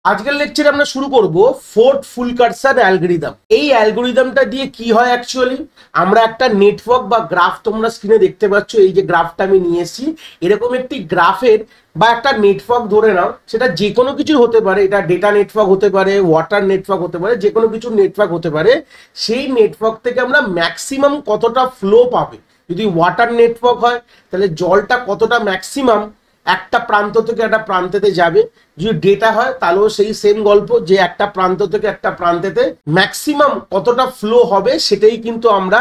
আজকের লেকচারে আমরা শুরু করব ফোর্ট ফুলকারসন অ্যালগরিদম। এই অ্যালগরিদমটা দিয়ে কি হয় অ্যাকচুয়ালি, আমরা একটা নেটওয়ার্ক বা গ্রাফ, তোমরা স্ক্রিনে দেখতে পাচ্ছ এই যে গ্রাফটা আমি নিয়ে এসেছি, এরকম একটি গ্রাফের বা একটা নেটওয়ার্ক ধরে নাও, সেটা যে কোনো কিছু হতে পারে, এটা ডেটা নেটওয়ার্ক হতে পারে, ওয়াটার নেটওয়ার্ক হতে পারে, যে কোনো কিছু নেটওয়ার্ক হতে পারে। সেই নেটওয়ার্ক থেকে আমরা ম্যাক্সিমাম কতটা ফ্লো পাবে। যদি ওয়াটার নেটওয়ার্ক হয় তাহলে জলটা কতটা ম্যাক্সিমাম একটা প্রান্ত থেকে একটা প্রান্তেতে যাবে। যদি ডেটা হয় তাহলেও সেই সেম গল্প, যে একটা প্রান্ত থেকে একটা প্রান্তেতে ম্যাক্সিমাম কতটা ফ্লো হবে সেটাই কিন্তু আমরা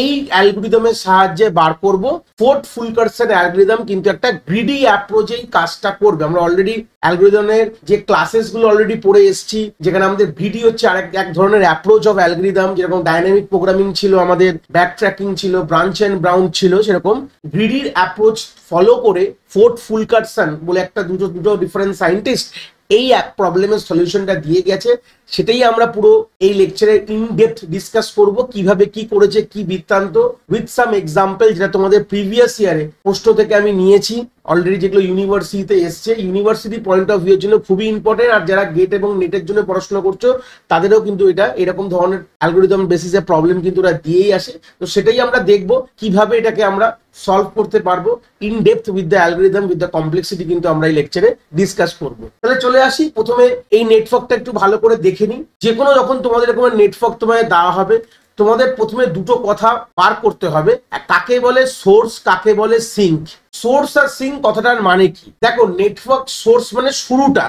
এই অ্যালগরিদমের সাহায্যে বার করব। ফোর্ট ফুলকারসন অ্যালগরিদম কিন্তু একটা গ্রিডি অ্যাপ্রোচেই কাজটা করবে। আমরা অলরেডি অ্যালগরিদমের যে ক্লাসেস গুলো অলরেডি পড়ে এসেছি, যেখানে আমাদের গ্রিডি হচ্ছে আরেক এক ধরনের অ্যাপ্রোচ অফ অ্যালগরিদম। যেরকম ডাইনামিক প্রোগ্রামিং ছিল, আমাদের ব্যাক ট্র্যাকিং ছিল, ব্রাঞ্চ এন্ড ব্রাউন ছিল, সেরকম গ্রিডির অ্যাপ্রোচ ফলো করে ফোর্ট ফুলকারসন বলে একটা দুটো ডিফারেন্ট সায়েন্টিস্ট এই এক প্রবলেমের সলিউশনটা দিয়ে গেছে। সেটাই আমরা পুরো এই লেকচারে ইন ডেপথ ডিসকাস করব, কিভাবে কি করেছে, কি বৃত্তান্ত, উইথ সাম এক্সাম্পল, যেটা তোমাদের প্রিভিয়াস ইয়ারে প্রশ্ন থেকে আমি নিয়েছি অলরেডি, যেগুলো ইউনিভার্সিটিতে এসছে। ইউনিভার্সিটি পয়েন্ট অফ ভিউর জন্য খুবই ইম্পর্টেন্ট, আর যারা গেট এবং নেটের জন্য পড়াশোনা করছো তাদেরও কিন্তু এটা এরকম ধরনের অ্যালগরিদম বেসিসে প্রবলেম কিন্তু ওরা দিয়েই আসে। তো সেটাই আমরা দেখব কিভাবে এটাকে আমরা সলভ করতে পারবো in depth with the algorithm, with the complexity কিন্তু আমরা এই লেকচারে ডিসকাস করব। তাহলে চলে আসি, প্রথমে এই নেটওয়ার্কটা একটু ভালো করে দেখে নিই। যে কোনো যখন তোমাদের এরকম নেটওয়ার্ক তোমাদের দেওয়া হবে, তোমাদের প্রথমে দুটো কথা বার করতে হবে, কাকে বলে সোর্স, কাকে বলে সিঙ্ক। সোর্স আর সিঙ্ক কথাটার মানে কি? দেখো, নেটওয়ার্ক সোর্স মানে শুরুটা,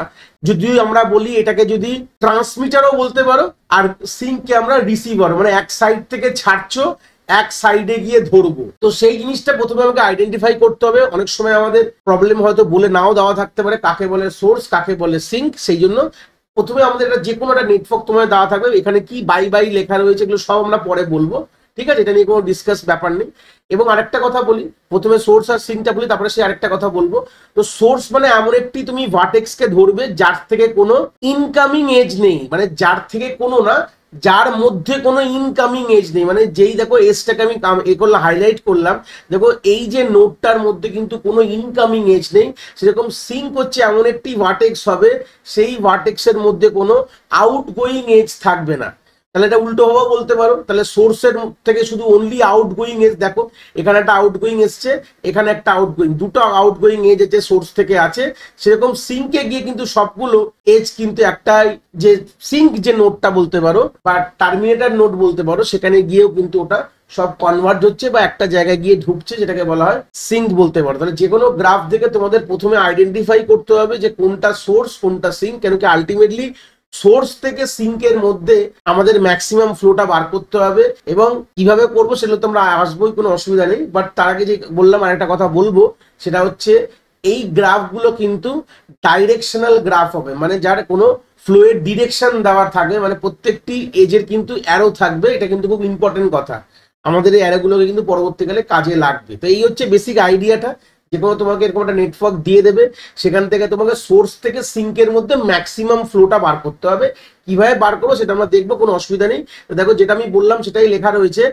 যদি আমরা বলি এটাকে যদি ট্রান্সমিটারও বলতে পারো, আর সিঙ্ককে আমরা রিসিভার, মানে এক সাইড থেকে ছাড়ছো এক সাইডে গিয়ে ধরবো। তো সেই জিনিসটা প্রথমে আমাকে আইডেন্টিফাই করতে হবে। অনেক সময় আমাদের প্রবলেম হয়তো বলে নাও দেওয়া থাকতে পারে কাকে বলে সোর্স, কাকে বলে সিঙ্ক। সেই জন্য প্রথমে আমাদের এটা যে কোনো একটা নেটওয়ার্ক তোমায় দেওয়া থাকবে, এখানে কি বাই বাই লেখা রয়েছে এগুলো সব আমরা পরে বলবো, ঠিক আছে? এটা নিয়ে কোনো ডিসকাস ব্যাপার নেই। এবং আরেকটা কথা বলি, প্রথমে সোর্স আর সিঙ্কটা বলি, তারপরে সে আরেকটা কথা বলবো। তো সোর্স মানে এমন একটি তুমি ভার্টেক্সকে ধরবে যার থেকে কোনো ইনকামিং এজ নেই, মানে যার থেকে কোনো না, যার মধ্যে কোনো ইনকামিং এজ নেই। মানে যেই দেখো এজটাকে আমি এ করলাম, হাইলাইট করলাম, দেখো এই যে নোটটার মধ্যে কিন্তু কোনো ইনকামিং এজ নেই। সেরকম সিঙ্ক হচ্ছে এমন একটি ভার্টেক্স হবে, সেই ভার্টেক্সের মধ্যে কোনো আউটগোয়িং এজ থাকবে না। তাহলে এটা উল্টো হওয়া বলতে পারো। তাহলে সোর্সের থেকে শুধু অনলি আউটগোয়িং এজ, দেখো এখানে একটা আউটগোয়িং এসছে, এখানে একটা আউটগোয়িং, দুটো আউটগোয়িং এজ আছে সোর্স থেকে আছে। সেরকম সিঙ্কে গিয়ে কিন্তু সবগুলো এজ কিন্তু একটাই, যে সিঙ্ক যে নোটটা বলতে পারো বা টার্মিনেটর নোট বলতে পারো, সেখানে গিয়েও কিন্তু ওটা সব কনভার্ট হচ্ছে বা একটা জায়গায় গিয়ে ঢুকছে, যেটাকে বলা হয় সিঙ্ক বলতে পারো। তাহলে যে কোনো গ্রাফ থেকে তোমাদের প্রথমে আইডেন্টিফাই করতে হবে যে কোনটা সোর্স কোনটা সিঙ্ক, কেন কি আলটিমেটলি সোর্স থেকে সিঙ্কের মধ্যে আমাদের ম্যাক্সিমাম ফ্লোটা বার করতে হবে। এবং কিভাবে করবো সেগুলো তোমরা আসবোই, কোনো অসুবিধা নেই। বাট তার আগে যে বললাম আরেকটা কথা বলবো, সেটা হচ্ছে এই গ্রাফগুলো কিন্তু ডাইরেকশনাল গ্রাফ হবে, মানে যার কোনো ফ্লোয়ের ডিরেকশন দেওয়া থাকবে, মানে প্রত্যেকটি এজের কিন্তু অ্যারো থাকবে। এটা কিন্তু খুব ইম্পর্টেন্ট কথা, আমাদের এই অ্যারোগুলোকে কিন্তু পরবর্তীকালে কাজে লাগবে। তো এই হচ্ছে বেসিক আইডিয়াটা। যে কোনো তোমাকে এরকম একটা নেটওয়ার্ক দিয়ে দেবে, সেখান থেকে তোমাকে সোর্স থেকে সিঙ্কের মধ্যে ম্যাক্সিমাম ফ্লোটা বার করতে হবে। কিভাবে বার করবো সেটা আমরা দেখবো, কোনো অসুবিধা নেই। তো দেখো, যেটা আমি বললাম সেটাই লেখা রয়েছে,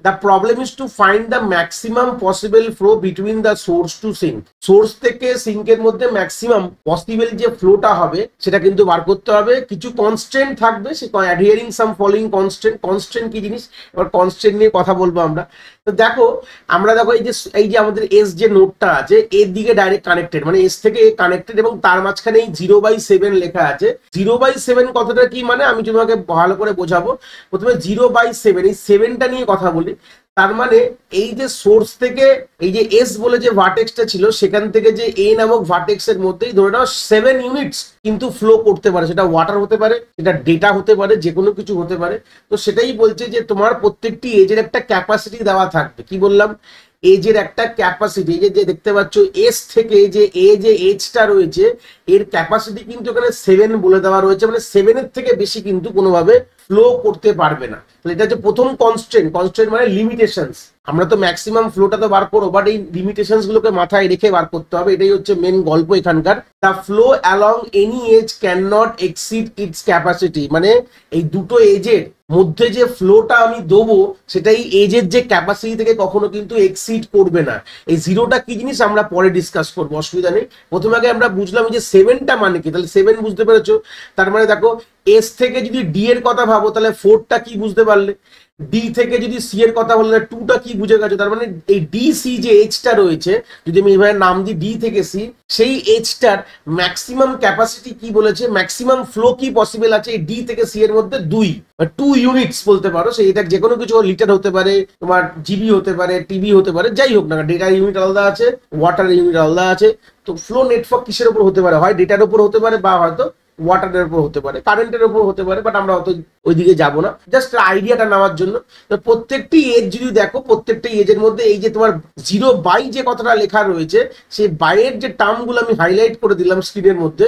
the problem is to find the maximum possible flow between the source to sink. Source থেকে সিঙ্কের মধ্যে ম্যাক্সিমাম পসিবল যে ফ্লোটা হবে সেটা কিন্তু বার করতে হবে। কিছু কনস্ট্যান্ট থাকবে, সে অ্যাডহিয়ারিং সাম ফলোইং কনস্ট্যান্ট। কনস্ট্যান্ট কি জিনিস, এবার কনস্ট্যান্ট নিয়ে কথা বলবো আমরা। তো দেখো, আমরা দেখো এই যে আমাদের এস যে নোটটা আছে এর দিকে ডাইরেক্ট কানেক্টেড, মানে এস থেকে এ কানেক্টেড, এবং তার মাঝখানে এই 0/7 লেখা আছে। 0/7 কথাটা কি মানে আমি তোমাকে ভালো করে বোঝাবো। প্রথমে 0/7, এই 7টা নিয়ে কথা বলি। তার মানে এই যে সোর্স থেকে এই যে এস বলে যে ভার্টেক্সটা ছিল, সেখান থেকে যে এ নামক ভার্টেক্সের মধ্যেই ধরে নাও 7 ইউনিটস কিন্তু ফ্লো করতে পারে। সেটা ওয়াটার হতে পারে, সেটা ডেটা হতে পারে, যে কোনো কিছু হতে পারে। তো সেটাই বলছে যে তোমার প্রত্যেকটি এজের একটা ক্যাপাসিটি দেওয়া থাকবে। কি বললাম, এজের একটা ক্যাপাসিটি, এই যে দেখতে পাচ্ছ এস থেকে যে এজটা রয়েছে এর ক্যাপাসিটি কিন্তু এখানে 7 বলে দেওয়া রয়েছে। মানে 7-এর থেকে বেশি কিন্তু কোনোভাবে ফ্লো করতে পারবে না। তাহলে এটা হচ্ছে প্রথম কনস্ট্রেন্ট। কনস্ট্রেন্ট মানে লিমিটেশনস। আমরা তো ম্যাক্সিমাম ফ্লোটা তো বার করবো, বাট এই লিমিটেশনস গুলোকে মাথায় রেখে বার করতে হবে। এটাই হচ্ছে মেন গল্প এখানকার। The flow along any edge can not exceed its capacity, মানে এই দুটো এজের মধ্যে যে ফ্লোটা আমি দেবো সেটাই এজের যে ক্যাপাসিটি থেকে কখনো কিন্তু এক্সিড করবে না। এই জিরোটা কি জিনিস আমরা পরে ডিসকাস করবো, অসুবিধা নেই। প্রথমে আগে আমরা বুঝলাম যে সেভেনটা মানে কি। তাহলে সেভেন বুঝতে পেরেছো? তার মানে দেখো এস থেকে যদি ডি এর কথা ভাবো তাহলে ফোরটা কি বুঝতে পারলে, ডি থেকে যদি সি এর কথা বললে টুটা কি বুঝে গেছো। তার মানে এই ডি সি যে এইচটা রয়েছে, যদি আমি এভাবে নাম দিই ডি থেকে সি, সেই এইচটার ম্যাক্সিমাম ক্যাপাসিটি কি বলেছে, ম্যাক্সিমাম ফ্লো কি পসিবল আছে এই ডি থেকে সি এর মধ্যে 2 ইউনিটস বলতে পারো। সেইটা যে কোনো কিছু লিটার হতে পারে, তোমার জিবি হতে পারে, টিবি হতে পারে, যাই হোক না, ডেটার ইউনিট আলাদা আছে, ওয়াটার ইউনিট আলাদা আছে। তো ফ্লো নেটওয়ার্ক কিসের উপর হতে পারে, হয় ডেটার উপর হতে পারে বা হয়তো ওয়াটারের উপর হতে পারে, কারেন্টের উপর হতে পারে, বাট আমরা অত ওইদিকে যাবো না, জাস্ট আইডিয়াটা নেওয়ার জন্য। প্রত্যেকটি এজ যদি দেখো, প্রত্যেকটি এজের মধ্যে এই যে তোমার 0 বাই যে কথাটা লেখা রয়েছে, সেই বাইয়ের যে টার্মগুলো আমি হাইলাইট করে দিলাম স্ক্রিনের মধ্যে,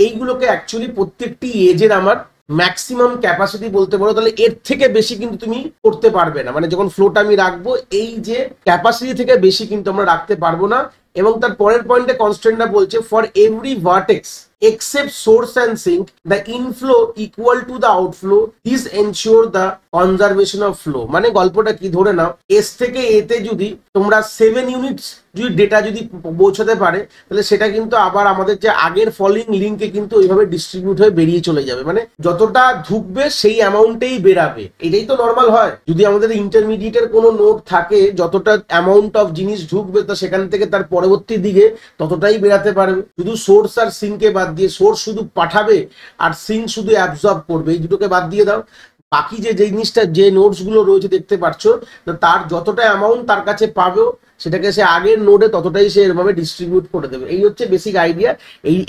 এইগুলোকে অ্যাকচুয়ালি প্রত্যেকটি এজের আমার ম্যাক্সিমাম ক্যাপাসিটি বলতে পারো। তাহলে এর থেকে বেশি কিন্তু তুমি করতে পারবে না, মানে যখন ফ্লোটা আমি রাখবো এই যে ক্যাপাসিটি থেকে বেশি কিন্তু আমরা রাখতে পারবো না। এবং তার পরের পয়েন্টে কনস্ট্যান্টটা বলছে for every vertex except source and sink the inflow equal to the outflow, this ensure the conservation of flow। মানে গল্পটা কি, ধরে নাও এস থেকে এতে যদি তোমরা 7 ইউনিটস যদি ডেটা যদি পৌঁছাতে পারে, তাহলে সেটা কিন্তু আবার আমাদের যে আগের ফলোইং লিঙ্কে কিন্তু ওইভাবে ডিস্ট্রিবিউট হয়ে বেরিয়ে চলে যাবে, মানে যতটা ঢুকবে সেই অ্যামাউন্টেই বেরাবে। এটাই তো নর্মাল হয়। যদি আমাদের ইন্টারমিডিয়েটের কোনো নোট থাকে, যতটা অ্যামাউন্ট অফ জিনিস ঢুকবে তো সেখান থেকে তার পরবর্তী দিকে ততটাই বেরাতে পারবে। শুধু সোর্স আর সিঙ্কে বাদ দিয়ে, সোর্স শুধু পাঠাবে আর সিঙ্ক শুধু অ্যাবজর্ব করবে, এই দুটোকে বাদ দিয়ে দাও, বাকি যে জিনিসটা যে নোটস গুলো রয়েছে দেখতে পাচ্ছ, তার যতটা অ্যামাউন্ট তার কাছে পাবেও সেটাকে সে আগের নোডে ততটাই সে এরভাবে ডিস্ট্রিবিউট করে দেবে। এই হচ্ছে বেসিক আইডিয়া।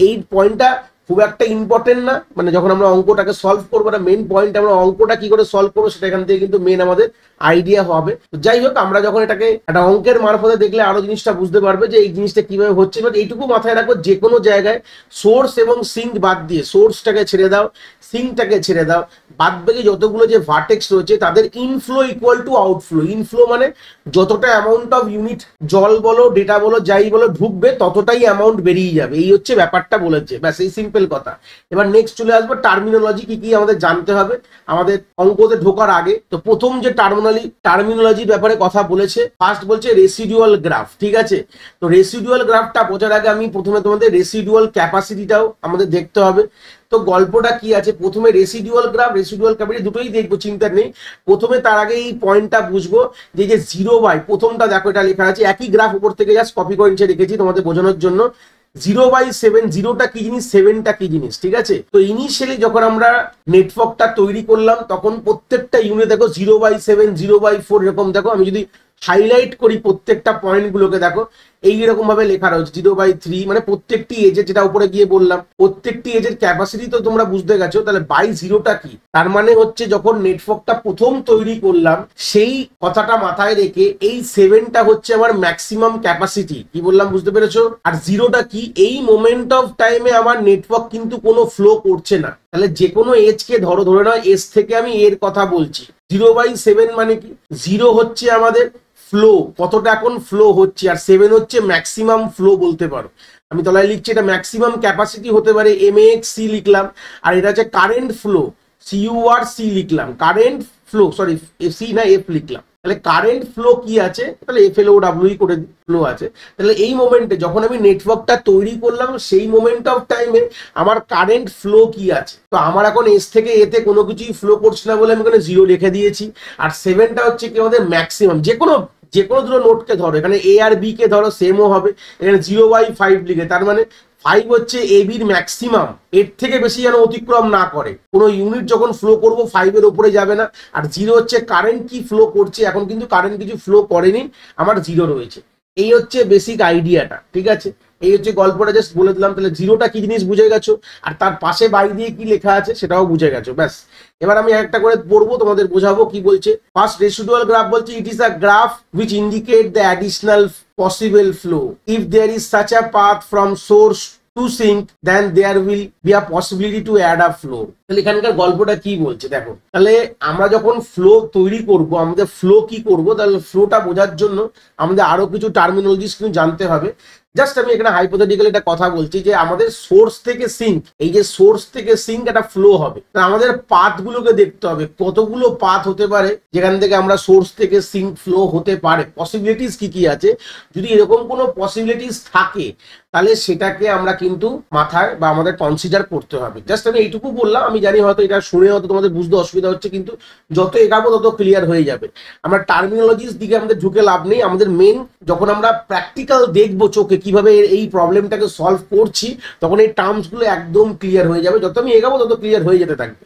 এই পয়েন্টটা খুব একটা ইম্পর্টেন্ট না, মানে যখন আমরা অঙ্কটাকে সলভ করবো, না মেন পয়েন্ট আমরা অঙ্কটা কি করে সলভ করবো সেটা এখান থেকে কিন্তু মেন আমাদের আইডিয়া হবে। যাই হোক, আমরা যখন এটাকে একটা অঙ্কের মারফতে দেখলে আরো জিনিসটা বুঝতে পারবে যে এই জিনিসটা কিভাবে হচ্ছে। বাট এইটুকু মাথায় রাখবো, যে কোনো জায়গায় সোর্স এবং সিঙ্ক বাদ দিয়ে, সোর্সটাকে ছেড়ে দাও, সিঙ্কটাকে ছেড়ে দাও, বাদ বাকি যতগুলো যে ভার্টেক্স রয়েছে তাদের inflow equal to outflow. Inflow মানে যতটা অ্যামাউন্ট অফ ইউনিট জল বলো, ডেটা বলো, যাই বলো ঢুকবে ততটাই অ্যামাউন্ট বেরিয়ে যাবে। এই হচ্ছে ব্যাপারটা বলেছে, ব্যাস এই সিম্পল কথা। এবার নেক্সট চলে আসবো টার্মিনোলজি কি কি আমাদের জানতে হবে আমাদের অঙ্কতে ঢোকার আগে। তো প্রথম যে টার্মিনোলজির ব্যাপারে কথা বলেছে, ফার্স্ট বলছে রেসিডুয়াল গ্রাফ। ঠিক আছে, তো রেসিডুয়াল গ্রাফটা বোঝার আগে আমি প্রথমে তোমাদের রেসিডুয়াল ক্যাপাসিটিটাও আমাদের দেখতে হবে। তো গল্পটা কি আছে, প্রথমে রেসিডুয়াল গ্রাফ, রেসিডুয়াল ক্যাপাসিটি দুটোই দেখবো, চিন্তা নেই। প্রথমে তার আগে এই পয়েন্টটা বুঝবো যে 0 বাই, প্রথমটা দেখো এটা লেখা আছে, একই গ্রাফ উপর থেকে জাস্ট কপি করে নিচে রেখেছি তোমাদের বোঝানোর জন্য। 0/7, 0টা কি জিনিস, 7টা কি জিনিস। ঠিক আছে, তো ইনিশিয়ালি যখন আমরা নেটওয়ার্কটা তৈরি করলাম তখন প্রত্যেকটা ইউনিট দেখো 0/7, 0/4 এরকম দেখো। আমি যদি হাইলাইট করি প্রত্যেকটা পয়েন্টগুলোকে দেখো এইরকম ভাবে লেখা রয়েছে 0/3, মানে প্রত্যেকটি এজের, যেটা উপরে গিয়ে বললাম, প্রত্যেকটি এজের ক্যাপাসিটি তো তোমরা বুঝতে গেছো। তাহলে বাই 0টা কি, তার মানে হচ্ছে যখন নেটওয়ার্কটা প্রথম তৈরি করলাম সেই কথাটা মাথায় রেখে এই 7টা হচ্ছে আমার ম্যাক্সিমাম ক্যাপাসিটি। কি বললাম বুঝতে পেরেছো? আর 0টা কি, এই মোমেন্ট অফ টাইমে আমার নেটওয়ার্ক কিন্তু কোনো ফ্লো করছে না। তাহলে যে কোনো এজকে ধরে নাও এস থেকে আমি এর কথা বলছি, 0/7 মানে কি, 0 হচ্ছে আমাদের ফ্লো, কতটা এখন ফ্লো হচ্ছে, আর 7 হচ্ছে ম্যাক্সিমাম ফ্লো বলতে পারো। আমি তলায় লিখছি এটা ম্যাক্সিমাম ক্যাপাসিটি হতে পারে, MAXC লিখলাম। আর এটা হচ্ছে কারেন্ট ফ্লো, CURC লিখলাম, কারেন্ট ফ্লো, সরি সি না এফ লিখলাম। তাহলে কারেন্ট ফ্লো কি আছে, তাহলে FLOW করে ফ্লো আছে। তাহলে এই মোমেন্টে যখন আমি নেটওয়ার্কটা তৈরি করলাম সেই মোমেন্ট অফ টাইমে আমার কারেন্ট ফ্লো কি আছে। তো আমার এখন এস থেকে এতে কোনো কিছুই ফ্লো করছে না বলে আমি এখানে 0 লিখে দিয়েছি। আর 7টা হচ্ছে কি আমাদের ম্যাক্সিমাম। যে কোনো দুটো নোটকে ধরো, এখানে A আর B কে ধরো সেমও হবে, এখানে 0/5 লিখে, তার মানে 5 হচ্ছে ABর ম্যাক্সিমাম, এর থেকে বেশি যেন অতিক্রম না করে। কোনো ইউনিট যখন ফ্লো করবো 5-এর উপরে যাবে না। আর 0 হচ্ছে কারেন্ট কি ফ্লো করছে, এখন কিন্তু কারেন্ট কিছু ফ্লো করেনি, আমার 0 রয়েছে। এই হচ্ছে বেসিক আইডিয়াটা। ঠিক আছে, এই হচ্ছে গল্পটা, জাস্ট বলে দিলাম। তাহলে 0টা কি জিনিস বুঝে গেছো, আর তার পাশে বাই দিয়ে কি লেখা আছে সেটাও বুঝে গেছো, ব্যাস। এবার আমি একটা করে পড়বো, তোমাদের বোঝাবো কি বলছে। ফার্স্ট রেসিডুয়াল গ্রাফ বলছে it is a graph which indicate the additional possible flow if there is such a path from source to sink then there will be a possibility to add a flow. তাহলে এখানকার গল্পটা কি বলছে দেখো, তাহলে আমরা যখন ফ্লো তৈরি করব, আমাদের ফ্লো কি করব, তাহলে ফ্লোটা বোঝার জন্য আমাদের আরো কিছু টার্মিনোলজিস কিন্তু জানতে হবে। জাস্ট আমি এখানে হাইপোথেটিক্যালি একটা কথা বলছি যে আমাদের সোর্স থেকে সিঙ্ক, এই যে সোর্স থেকে সিঙ্ক একটা ফ্লো হবে, আমাদের পাথ গুলোকে দেখতে হবে কতগুলো পাথ হতে পারে যেখান থেকে আমরা সোর্স থেকে সিঙ্ক ফ্লো হতে পারে, পসিবিলিটিস কি কি আছে। যদি এরকম কোনো পসিবিলিটিস থাকে তাহলে সেটাকে আমরা কিন্তু মাথায় বা আমাদের কনসিডার করতে হবে। জাস্ট আমি এইটুকু বললাম, আমি জানি হয়তো এটা শুনে হয়তো তোমাদের বুঝতে অসুবিধা হচ্ছে, কিন্তু যত এগাবো তত ক্লিয়ার হয়ে যাবে। আমরা টার্মিনোলজিস দিকে আমাদের ঢুকে লাভ নেই, আমাদের মেন যখন আমরা প্র্যাকটিক্যাল দেখবো চোখে কিভাবে এই প্রবলেমটাকে সলভ করছি, তখন এই টার্মস গুলো একদম ক্লিয়ার হয়ে যাবে। যত আমি এগাবো তত ক্লিয়ার হয়ে যেতে থাকবে।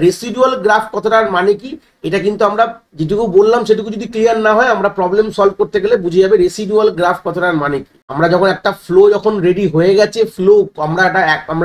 রেসিডুয়াল গ্রাফ কথাটার মানে কি, এটা কিন্তু আমরা যেটুকু বললাম সেটুকু যদি ক্লিয়ার না হয় আমরা প্রবলেম সলভ করতে গেলে বুঝে যাবে রেসিডুয়াল গ্রাফ কথাটার মানে কি। আমরা যখন একটা ফ্লো যখন রেডি হয়ে গেছে, ফ্লো আমরা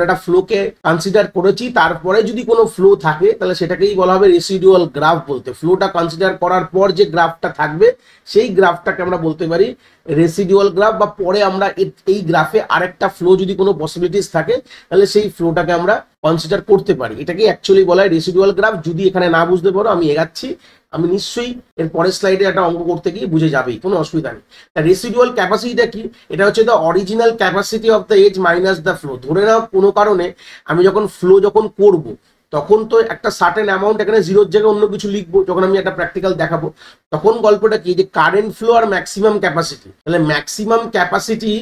একটা ফ্লোকে কনসিডার করেছি, তারপরে যদি কোনো ফ্লো থাকে তাহলে সেটাকেই বলা হবে রেসিডুয়াল গ্রাফ বলতে। ফ্লোটা কনসিডার করার পর যে গ্রাফটা থাকবে সেই গ্রাফটাকে আমরা বলতে পারি রেসিডুয়াল গ্রাফ, বা পরে আমরা এই গ্রাফে আরেকটা ফ্লো যদি কোনো পসিবিলিটিস থাকে তাহলে সেই ফ্লোটাকে আমরা কনসিডার করতে পারি। এটাকে অ্যাকচুয়ালি বলা হয় রেসিডুয়াল গ্রাফ। যদি এখানে না বুঝতে পারো আমি এগাচ্ছি, আমি নিশ্চয়ই এর পরের স্লাইডে একটা অঙ্ক করতে গিয়ে বুঝে যাবেই, কোনো অসুবিধা নেই। রেসিডুয়াল ক্যাপাসিটিটা কি, এটা হচ্ছে the original capacity of the edge minus the flow. ধরে নাও কোনো কারণে আমি যখন ফ্লো যখন করব তখন তো একটা সার্টেন অ্যামাউন্ট এখানে জিরোর জায়গায় অন্য কিছু লিখবো, যখন আমি একটা প্র্যাকটিক্যাল দেখাবো তখন গল্পটা কি যে কারেন্ট ফ্লো আর ম্যাক্সিমাম ক্যাপাসিটি, তাহলে ম্যাক্সিমাম ক্যাপাসিটি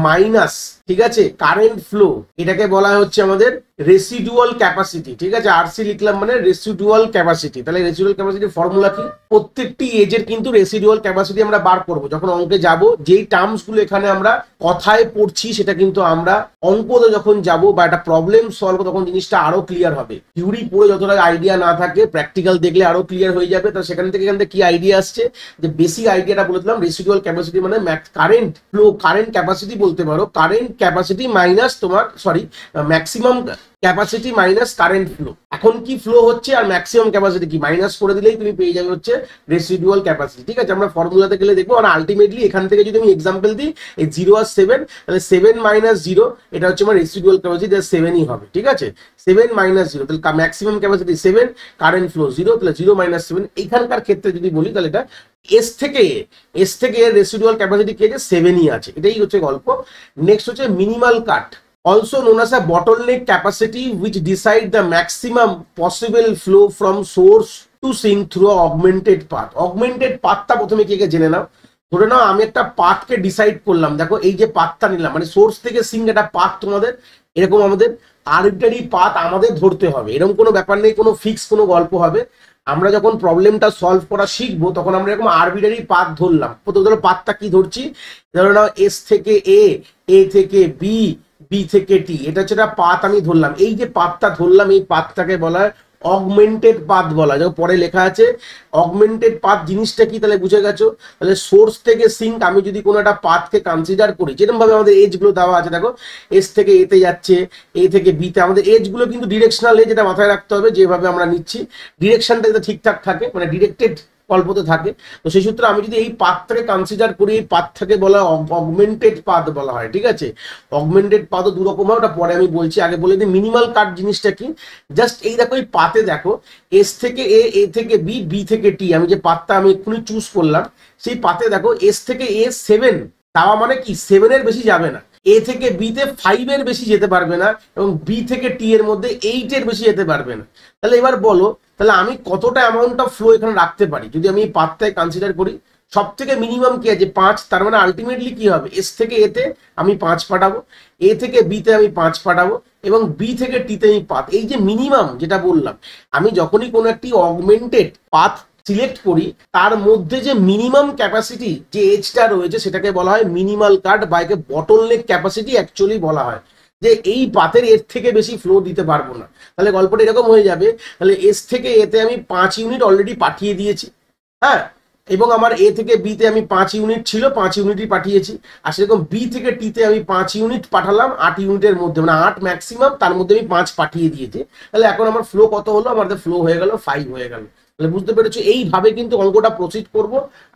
মাইনাস, ঠিক আছে, কারেন্ট ফ্লো, এটাকে বলা হচ্ছে আমাদের রেসিডুয়াল ক্যাপাসিটি। ঠিক আছে, আরসি লিখলাম মানে রেসিডুয়াল ক্যাপাসিটি। তাহলে রেসিডুয়াল ক্যাপাসিটির ফর্মুলা কি, প্রত্যেকটি এজের কিন্তু রেসিডুয়াল ক্যাপাসিটি আমরা বার করব যখন অঙ্কে যাব। যেই টার্মস গুলো এখানে আমরা কথায় পড়ছি সেটা কিন্তু আমরা অঙ্কতে যখন যাব বা একটা প্রবলেম সলভ তখন জিনিসটা আরো ক্লিয়ার হবে। থিওরি পড়ে যতটা আইডিয়া না থাকে প্র্যাকটিক্যাল দেখলে আরো ক্লিয়ার হয়ে যাবে। তো সেখান থেকে কি আইডিয়া আসছে, যে বেসিক আইডিয়াটা বলে দিলাম, রেসিডুয়াল ক্যাপাসিটি মানে কারেন্ট ফ্লো, কারেন্ট ক্যাপাসিটি বলতে পারো, কারেন্ট ক্যাপাসিটি মাইনাস তোমার maximum capacity minus current flow. এখন কি ফ্লো হচ্ছে আর ম্যাক্সিমাম ক্যাপাসিটি কি মাইনাস করে দিলেই তুমি পেয়ে যাবে হচ্ছে রেসিডুয়াল ক্যাপাসিটি। ঠিক আছে, আমরা ফর্মুলাতে গেলে দেখবো। আর আলটিমেটলি এখান থেকে যদি আমি এক্সাম্পল দিই, এই 0 আর 7, তাহলে 7 মাইনাস 0 এটা হচ্ছে আমার রেসিডুয়াল ক্যাপাসিটি, 7ই হবে। ঠিক আছে, 7 মাইনাস 0, তাহলে ম্যাক্সিমাম ক্যাপাসিটি 7, কারেন্ট ফ্লো 0, তাহলে 0 মাইনাস 7। এখানকার ক্ষেত্রে যদি বলি তাহলে এটা এস থেকে রেসিডুয়াল ক্যাপাসিটি কে 7ই আছে, এটাই হচ্ছে গল্প। নেক্সট হচ্ছে minimal cut, also known as a bottleneck capacity, which decide the maximum possible flow from source to sink through a augmented path. Augmented pathটা প্রথমে কি জেনে নাও। ধরে নাও আমি একটা পাথকে ডিসাইড করলাম, দেখো এই যে পাথটা নিলাম মানে সোর্স থেকে সিঙ্ক একটা পাথ, তোমাদের এরকম আমাদের আরবিটারি পাথ আমাদের ধরতে হবে, এরকম কোনো ব্যাপার নেই, কোনো ফিক্স কোনো গল্প হবে। আমরা যখন প্রবলেমটা সলভ করা শিখবো তখন আমরা এরকম আরবিটারি পাথ ধরলাম। প্রথম ধরো পাথটা কি ধরছি, ধরে নাও এস থেকে এ থেকে বি থেকে টি, এটা হচ্ছে একটা পাথ আমি ধরলাম। এই যে পাথটা ধরলাম এই পাথটাকে বলা হয় অগমেন্টেড পাথ বলা হয়। পরে লেখা আছে অগমেন্টেড পাথ জিনিসটা কি, তাহলে বুঝে গেছো। তাহলে সোর্স থেকে সিঙ্ক আমি যদি কোনো একটা পাথকে কনসিডার করি, যেরকম ভাবে আমাদের এজ গুলো দেওয়া আছে, দেখো এস থেকে এতে যাচ্ছে, এ থেকে বিতে, আমাদের এজ গুলো কিন্তু ডিরেকশনাল এজ, যেটা মাথায় রাখতে হবে। যেভাবে আমরা নিচ্ছি ডিরেকশনটা যাতে ঠিকঠাক থাকে, মানে ডিরেক্টেড গল্পতে থাকে। তো সেই সূত্রে আমি যদি এই পাথটাকে কনসিডার করি, এই পাথটাকে বলা অগমেন্টেড পাথ বলা হয়। ঠিক আছে, অগমেন্টেড পাথও দু রকম হয়, ওটা পরে আমি বলছি। আগে বলে দিই মিনিমাল কাট জিনিসটা কি। জাস্ট এই দেখো এই পাথে দেখো এস থেকে এ থেকে বি থেকে টি, আমি যে পাথটা আমি এক্ষুনি চুজ করলাম সেই পাথে দেখো এস থেকে এ 7 যাওয়া মানে কি 7 এর বেশি যাবে না, এ থেকে বিতে 5 এর বেশি যেতে পারবে না, এবং বি থেকে টি এর মধ্যে 8 এর বেশি যেতে পারবে না। তাহলে এবার বলো, তাহলে আমি কতটা অ্যামাউন্ট অফ ফ্লো এখানে রাখতে পারি যদি আমি এই পাথটাকে কনসিডার করি। সব থেকে মিনিমাম কি আছে 5, তার মানে আলটিমেটলি কি হবে, এস থেকে এতে আমি 5 পাঠাবো, এ থেকে বিতে আমি 5 পাঠাবো, এবং বি থেকে টিতে আমি 5। এই যে মিনিমাম যেটা বললাম, আমি যখনই কোনো একটি অগমেন্টেড পাথ সিলেক্ট করি তার মধ্যে যে মিনিমাম ক্যাপাসিটি যে এজটা রয়েছে সেটাকে বলা হয় মিনিমাল কাট, বা একে বটলনেক ক্যাপাসিটি অ্যাকচুয়ালি বলা হয়। যে এই পাথের এর থেকে বেশি ফ্লো দিতে পারবো না। তাহলে গল্পটা এরকম হয়ে যাবে, তাহলে এস থেকে এতে আমি 5 ইউনিট অলরেডি পাঠিয়ে দিয়েছি, হ্যাঁ, এবং আমার এ থেকে বিতে আমি 5 ইউনিট ছিল, 5 ইউনিটই পাঠিয়েছি। আর সেরকম বি থেকে টিতে আমি 5 ইউনিট পাঠালাম 8 ইউনিটের মধ্যে, মানে 8 ম্যাক্সিমাম, তার মধ্যে আমি 5 পাঠিয়ে দিয়েছি। তাহলে এখন আমার ফ্লো কত হলো, আমাদের ফ্লো হয়ে গেল 5 হয়ে গেল। তাহলে বুঝতে পেরেছো, এইভাবে কিন্তু অঙ্কটা প্রসিড করব,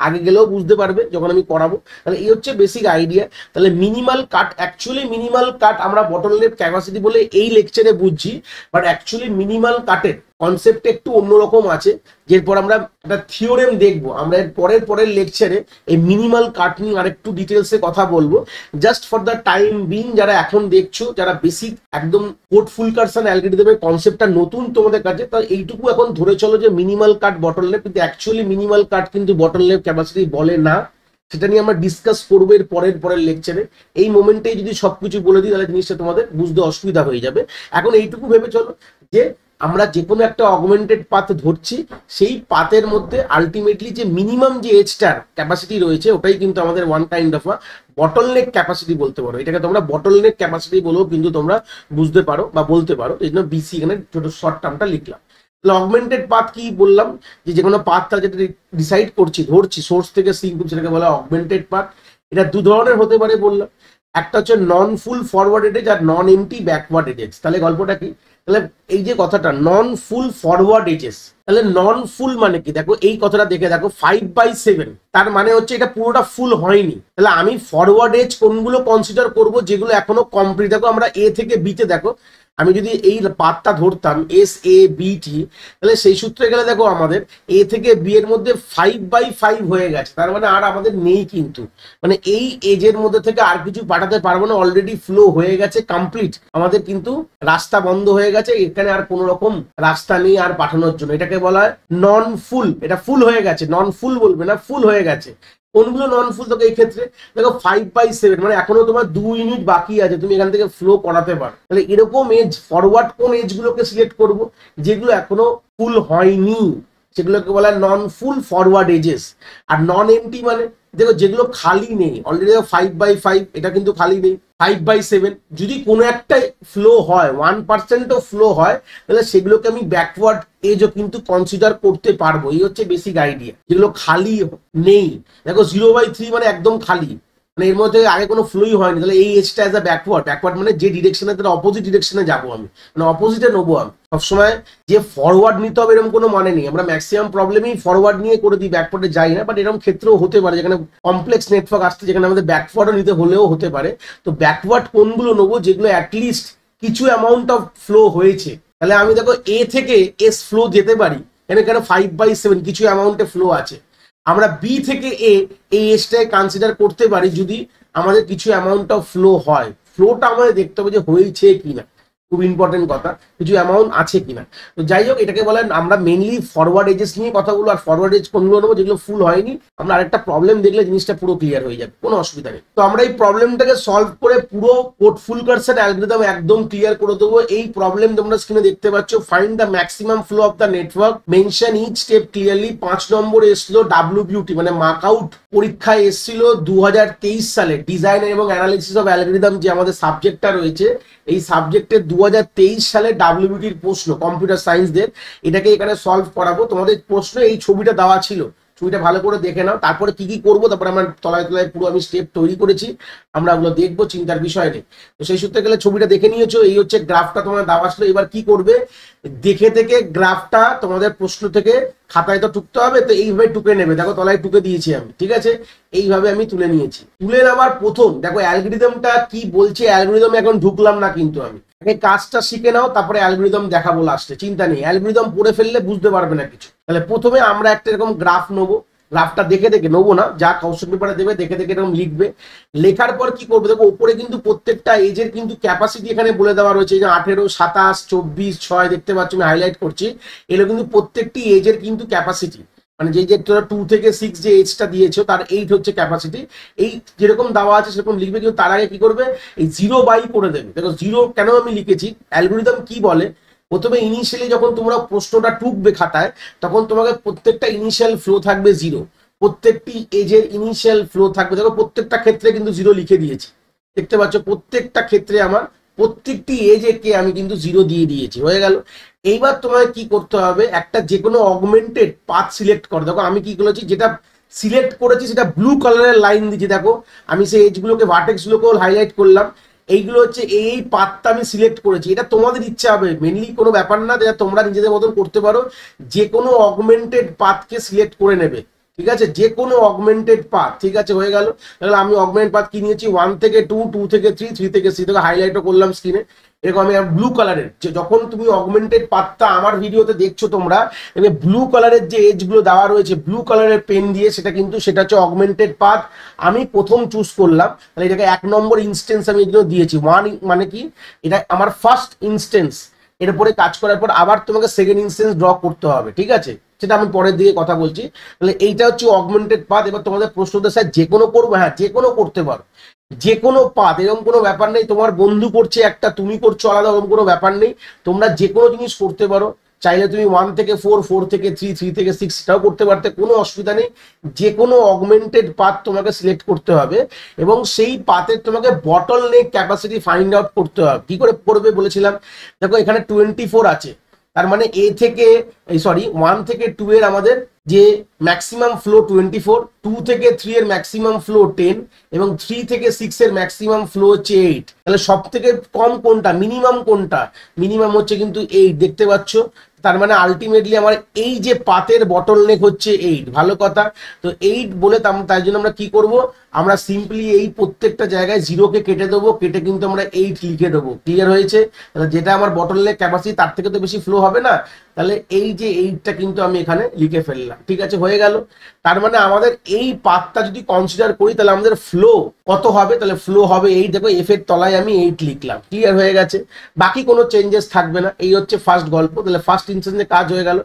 আগে গেলেও বুঝতে পারবে যখন আমি করাবো। তাহলে এই হচ্ছে বেসিক আইডিয়া। তাহলে মিনিমাল কাট, অ্যাকচুয়ালি মিনিমাল কাট আমরা বটলনেক ক্যাপাসিটি বলে এই লেকচারে বুঝছি, বাট অ্যাকচুয়ালি মিনিমাল কাটের কনসেপ্ট একটু অন্যরকম আছে, যেরপর আমরা একটা থিওরেম দেখবো। আমরা এর পরের লেকচারে এই মিনিমাল কাট নিয়ে আরেকটু ডিটেলসে কথা বলবো। Just for the time being যারা এখন দেখছো, যারা বেসিক একদম কোড ফুলকারসন অ্যালগরিদমের কনসেপ্টটা নতুন তোমাদের কাছে, তাহলে এইটুকু এখন ধরে চলো যে মিনিমাল কাট বটলনেক, কিন্তু অ্যাকচুয়ালি মিনিমাল কাট কিন্তু বটলনেক ক্যাপাসিটি বলে না। সেটা নিয়ে আমরা ডিসকাস করবো এর পরের লেকচারে। এই মোমেন্টেই যদি সবকিছু বলে দিই তাহলে জিনিসটা তোমাদের বুঝতে অসুবিধা হয়ে যাবে। এখন এইটুকু ভেবে চলো যে আমরা যে কোনো একটা অগমেন্টেড পাথ ধরছি, সেই পাথের মধ্যে আলটিমেটলি যে মিনিমাম যে এজটার ক্যাপাসিটি রয়েছে ওটাই কিন্তু আমাদের one kind of a bottleneck capacity বলতে পারো। এটাকে তোমরা বটলনেক ক্যাপাসিটি বলেও কিন্তু তোমরা বুঝতে পারো বা বলতে পারো। এই জন্য বিসি এখানে ছোট শর্ট টার্মটা লিখলাম। অগমেন্টেড পাথ কি বললাম, যে কোনো পাথটা যেটা ডিসাইড করছি ধরছি সোর্স থেকে সিঙ্ক, সেটাকে বলা অগমেন্টেড পাথ। এটা দু ধরনের হতে পারে বললাম, একটা হচ্ছে নন ফুল ফরওয়ার্ড এডেজ আর নন এমটি ব্যাকওয়ার্ড এডেজ। তাহলে গল্পটা কি, তাহলে এই যে কথাটা নন ফুল ফরওয়ার্ড এজেস, তাহলে নন ফুল মানে কি, দেখো এই কথাটা দেখে দেখো 5/7, তার মানে হচ্ছে এটা পুরোটা ফুল হয়নি। তাহলে আমি ফরওয়ার্ড এজ কোনগুলো কনসিডার করব, যেগুলো এখনো কমপ্লিট। দেখো আমরা এ থেকে বিতে, দেখো আমি যদি এই পাথটা ধরতাম SABT, তাহলে সেই সূত্রে গেলে দেখো আমাদের এ থেকে বি এর মধ্যে 5/5 হয়ে গেছে, তার মানে আর আমাদের নেই কিন্তু, মানে এই এজের মধ্যে থেকে আর কিছু পাঠাতে পারবো না, অলরেডি ফ্লো হয়ে গেছে কমপ্লিট, আমাদের কিন্তু রাস্তা বন্ধ হয়ে গেছে, এখানে আর কোনো রকম রাস্তা নেই আর পাঠানোর জন্য। এটাকে বলা হয় নন ফুল, এটা ফুল হয়ে গেছে, নন ফুল বলবে না, ফুল হয়ে গেছে। কোনগুলো নন ফুল, তোকে এই ক্ষেত্রে দেখো 5/7, মানে এখনো তোমার 2 ইউনিট বাকি আছে, তুমি এখান থেকে ফ্লো করাতে পারো। তাহলে এরকম এজ ফরওয়ার্ড কোন এজ গুলোকে সিলেক্ট করবো, যেগুলো এখনো ফুল হয়নি, সেগুলোকে বলা হয় নন ফুল ফরওয়ার্ড এজেস। আর নন এমটি মানে দেখো যেগুলো খালি নেই, অলরেডি 5/5 এটা কিন্তু খালি নেই। 5/7 যদি কোনো একটা ফ্লো হয়, 1%ও ফ্লো হয়, তাহলে সেগুলোকে আমি ব্যাকওয়ার্ড এজও কিন্তু কনসিডার করতে পারবো। এই হচ্ছে বেসিক আইডিয়া। যেগুলো খালি নেই, দেখো 0/3 মানে একদম খালি, মানে এর মধ্যে আগে কোনো ফ্লোই হয়নি, তাহলে এই এজটা অ্যাজ আ ব্যাকওয়ার্ড, ব্যাকওয়ার্ড মানে যে ডিরেকশনে, তার অপোজিট ডিরেকশনে যাবো আমি, মানে অপোজিটে নেবো আমি। সবসময় যে ফরওয়ার্ড নিতে হবে এরকম কোনো মানে নেই, আমরা ম্যাক্সিমাম প্রবলেমই ফরওয়ার্ড নিয়ে করে দিই, ব্যাকওয়ার্ডে যাই না। বাট এরকম ক্ষেত্রেও হতে পারে যেখানে কমপ্লেক্স নেটওয়ার্ক আসছে, যেখানে আমাদের ব্যাকওয়ার্ডও নিতে হলেও হতে পারে। তো ব্যাকওয়ার্ড কোনগুলো নেবো, যেগুলো অ্যাটলিস্ট কিছু অ্যামাউন্ট অফ ফ্লো হয়েছে। তাহলে আমি দেখো এ থেকে এস ফ্লো যেতে পারি, কেন 5/7 কিছু অ্যামাউন্টে ফ্লো আছে। আমরা বি থেকে এই এসটাকে কনসিডার করতে পারি যদি আমাদের কিছু অ্যামাউন্ট অফ ফ্লো হয়। ফ্লোটা আমাদের দেখতে হবে যে হয়েছে কিনা, খুব ইম্পর্টেন্ট কথা, কিছু অ্যামাউন্ট আছে কিনা। তো যাই হোক, এটাকে বলেন আমরা মেনলি ফরওয়ার্ড এজেস নিয়ে কথা বলবো। আর ফরওয়ার্ড এজ কোনগুলো নেবো, যেগুলো ফুল হয়নি। আমরা আরেকটা প্রবলেম দেখলে জিনিসটা পুরো ক্লিয়ার হয়ে যাবে, কোনো অসুবিধা নেই। তো আমরা এই প্রবলেমটাকে সলভ করে পুরো কোড ফুলকারসন অ্যালগরিদম একদম ক্লিয়ার করে দেবো। এই প্রবলেম তোমরা স্ক্রিনে দেখতে পাচ্ছ, find the maximum flow of the network, mention each step clearly. 5 number এসলো WBUT, মানে মার্ক আউট পরীক্ষায় এসেছিল 2023 সালে, ডিজাইন এবং অ্যানালিসিস অফ অ্যালগরিদম যে আমাদের সাবজেক্টটা রয়েছে, এই সাবজেক্টে 2023 সালে WBUT প্রশ্ন, কম্পিউটার সায়েন্সদের। এটাকে এখানে সলভ করাবো। তোমাদের প্রশ্ন এই ছবিটা দেওয়া ছিল, ছবিটা ভালো করে দেখে নাও। তারপরে কি কি করবো, তারপরে আমরা তলায় তলায় পুরো আমি স্টেপ তৈরি করেছি, আমরা ওগুলো দেখবো, চিন্তার বিষয় নেই। তো সেই সূত্রে গেলে ছবিটা দেখে নিয়েছো, এই হচ্ছে গ্রাফটা তোমার দেওয়া ছিল। এবার কি করবে, দেখে থেকে গ্রাফটা তোমাদের প্রশ্ন থেকে খাতায় তো টুকতে হবে, তো এইভাবে টুকে নেবে। দেখো তলায় টুকে দিয়েছি আমি, ঠিক আছে, এইভাবে আমি তুলে নিয়েছি। তুলে নেওয়ার প্রথম দেখো অ্যালগরিদমটা কি বলছে, অ্যালগরিদম এখন ঢুকলাম না কিন্তু আমি, আগে কাজটা শিখে নাও, তারপরে অ্যালগরিদম দেখাবো লাস্টে, চিন্তা নেই। অ্যালগরিদম পড়ে ফেললে বুঝতে পারবে না কিছু। তাহলে প্রথমে আমরা একটা এরকম গ্রাফ নেবো, গ্রাফটা দেখে দেখে নেবো না, যা কোশ্চেন পেপারে দেবে দেখে দেখে এরকম লিখবে। লেখার পর কি করবে, দেখো উপরে কিন্তু প্রত্যেকটা এজের কিন্তু ক্যাপাসিটি এখানে বলে দেওয়া রয়েছে, যে 18, 27, 24, 6 দেখতে পাচ্ছ, আমি হাইলাইট করছি। এগুলো কিন্তু প্রত্যেকটি এজের কিন্তু ক্যাপাসিটি, মানে যে 2 থেকে 6 যে এজটা দিয়েছো তার 8 হচ্ছে ক্যাপাসিটি। এই যেরকম দেওয়া আছে সেরকম লিখবে, কিন্তু তার আগে কি করবে, এই 0/, করে দেবে। দেখো 0 কেন আমি লিখেছি, অ্যালগরিদম কি বলে, প্রথমে ইনিশিয়ালি যখন তোমরা প্রশ্নটা টুকবে খাতায়, তখন তোমাকে প্রত্যেকটা ইনিশিয়াল ফ্লো থাকবে 0, প্রত্যেকটি এজের ইনিশিয়াল ফ্লো থাকবে। দেখো প্রত্যেকটা ক্ষেত্রে কিন্তু 0 লিখে দিয়েছি, দেখতে পাচ্ছ প্রত্যেকটা ক্ষেত্রে আমার প্রত্যেকটি এজে কে আমি কিন্তু 0 দিয়ে দিয়েছি, হয়ে গেল। এইবার তোমায় কি করতে হবে, একটা যে কোনো অগমেন্টেড পাথ সিলেক্ট করো। দেখো আমি কি করেছি, যেটা সিলেক্ট করেছি সেটা ব্লু কালারের লাইন দিচ্ছি। দেখো আমি সেই এজগুলোকে, ভার্টেক্সগুলোকেও হাইলাইট করলাম। এইগুলো হচ্ছে এই পাথটা আমি সিলেক্ট করেছি, এটা তোমাদের ইচ্ছা হবে, মেনলি কোনো ব্যাপার না, যেটা তোমরা নিজেদের মতন করতে পারো, যে কোনো অগমেন্টেড পাথকে সিলেক্ট করে নেবে, ঠিক আছে, যে কোনো অগমেন্টেড পাথ, ঠিক আছে, হয়ে গেল। তাহলে আমি অগমেন্ট পাথ কি নিয়েছি, 1 থেকে 2, 2 থেকে 3, 3 থেকে 6, থেকে হাইলাইটও করলাম স্ক্রিনে, এরকম আমি ব্লু কালারের, যে যখন তুমি অগমেন্টেড পাথটা আমার ভিডিওতে দেখছো তোমরা, এবার ব্লু কালারের যে এজগুলো দেওয়া রয়েছে ব্লু কালারের পেন দিয়ে, সেটা কিন্তু সেটা হচ্ছে অগমেন্টেড পাথ, আমি প্রথম চুজ করলাম, তাহলে এটাকে 1 নম্বর ইনস্টেন্স আমি এগুলো দিয়েছি। 1 মানে কি, এটা আমার ফার্স্ট ইনস্টেন্স, এরপরে কাজ করার পর আবার তোমাকে সেকেন্ড ইনস্টেন্স ড্র করতে হবে, ঠিক আছে, সেটা আমি পরের দিকে কথা বলছি। তাহলে এইটা হচ্ছে অগমেন্টেড পাথ। এবার তোমাদের প্রশ্ন হচ্ছে স্যার যে কোনো করবো, হ্যাঁ যে কোনো করতে পারো, যে কোনো পাথ, এরকম কোনো ব্যাপার নেই, তোমার বন্ধু করছে একটা তুমি করছো আলাদা, এরকম কোনো ব্যাপার নেই, তোমরা যে কোনো জিনিস করতে পারো। চাইলে তুমি 1 থেকে 4, 4 থেকে 3, 3 থেকে 6 সেটাও করতে পারতে, কোনো অসুবিধা নেই। যে কোনো অগমেন্টেড পাথ তোমাকে সিলেক্ট করতে হবে এবং সেই পাথের তোমাকে বটল নেক ক্যাপাসিটি ফাইন্ড আউট করতে হবে। কি করে করবে বলেছিলাম, দেখো এখানে 24 আছে, তার মানে এ থেকে সরি 1 থেকে 2 এর আমাদের যে ম্যাক্সিমাম ফ্লো 24, 2 থেকে 3 এর ম্যাক্সিমাম ফ্লো 10 এবং 3 থেকে 6 এর ম্যাক্সিমাম ফ্লো হচ্ছে 8। তাহলে সব থেকে কম কোনটা, মিনিমাম কোনটা, মিনিমাম হচ্ছে কিন্তু 8, দেখতে পাচ্ছ। তার মানে আলটিমেটলি আমার এই যে পাতের বটল নেক হচ্ছে 8, ভালো কথা। তো 8 বলে তাই জন্য আমরা কি করব, আমরা সিম্পলি এই প্রত্যেকটা জায়গায় 0 কে কেটে দেবো, কেটে কিন্তু আমরা 8 লিখে দেবো। ক্লিয়ার হয়েছে? তাহলে যেটা আমার বটল নেক ক্যাপাসিটি তার থেকে তো বেশি ফ্লো হবে না, তাহলে এই যে 8টা কিন্তু আমি এখানে লিখে ফেললাম, ঠিক আছে, হয়ে গেল। তার মানে আমাদের এই পাথটা যদি কনসিডার করি তাহলে আমাদের ফ্লো কত হবে, তাহলে ফ্লো হবে 8, দেখো এফ এর তলায় আমি 8 লিখলাম, ক্লিয়ার হয়ে গেছে, বাকি কোনো চেঞ্জেস থাকবে না। এই হচ্ছে ফার্স্ট গল্প, তাহলে ফার্স্ট ইনস্ট্যান্সে কাজ হয়ে গেল।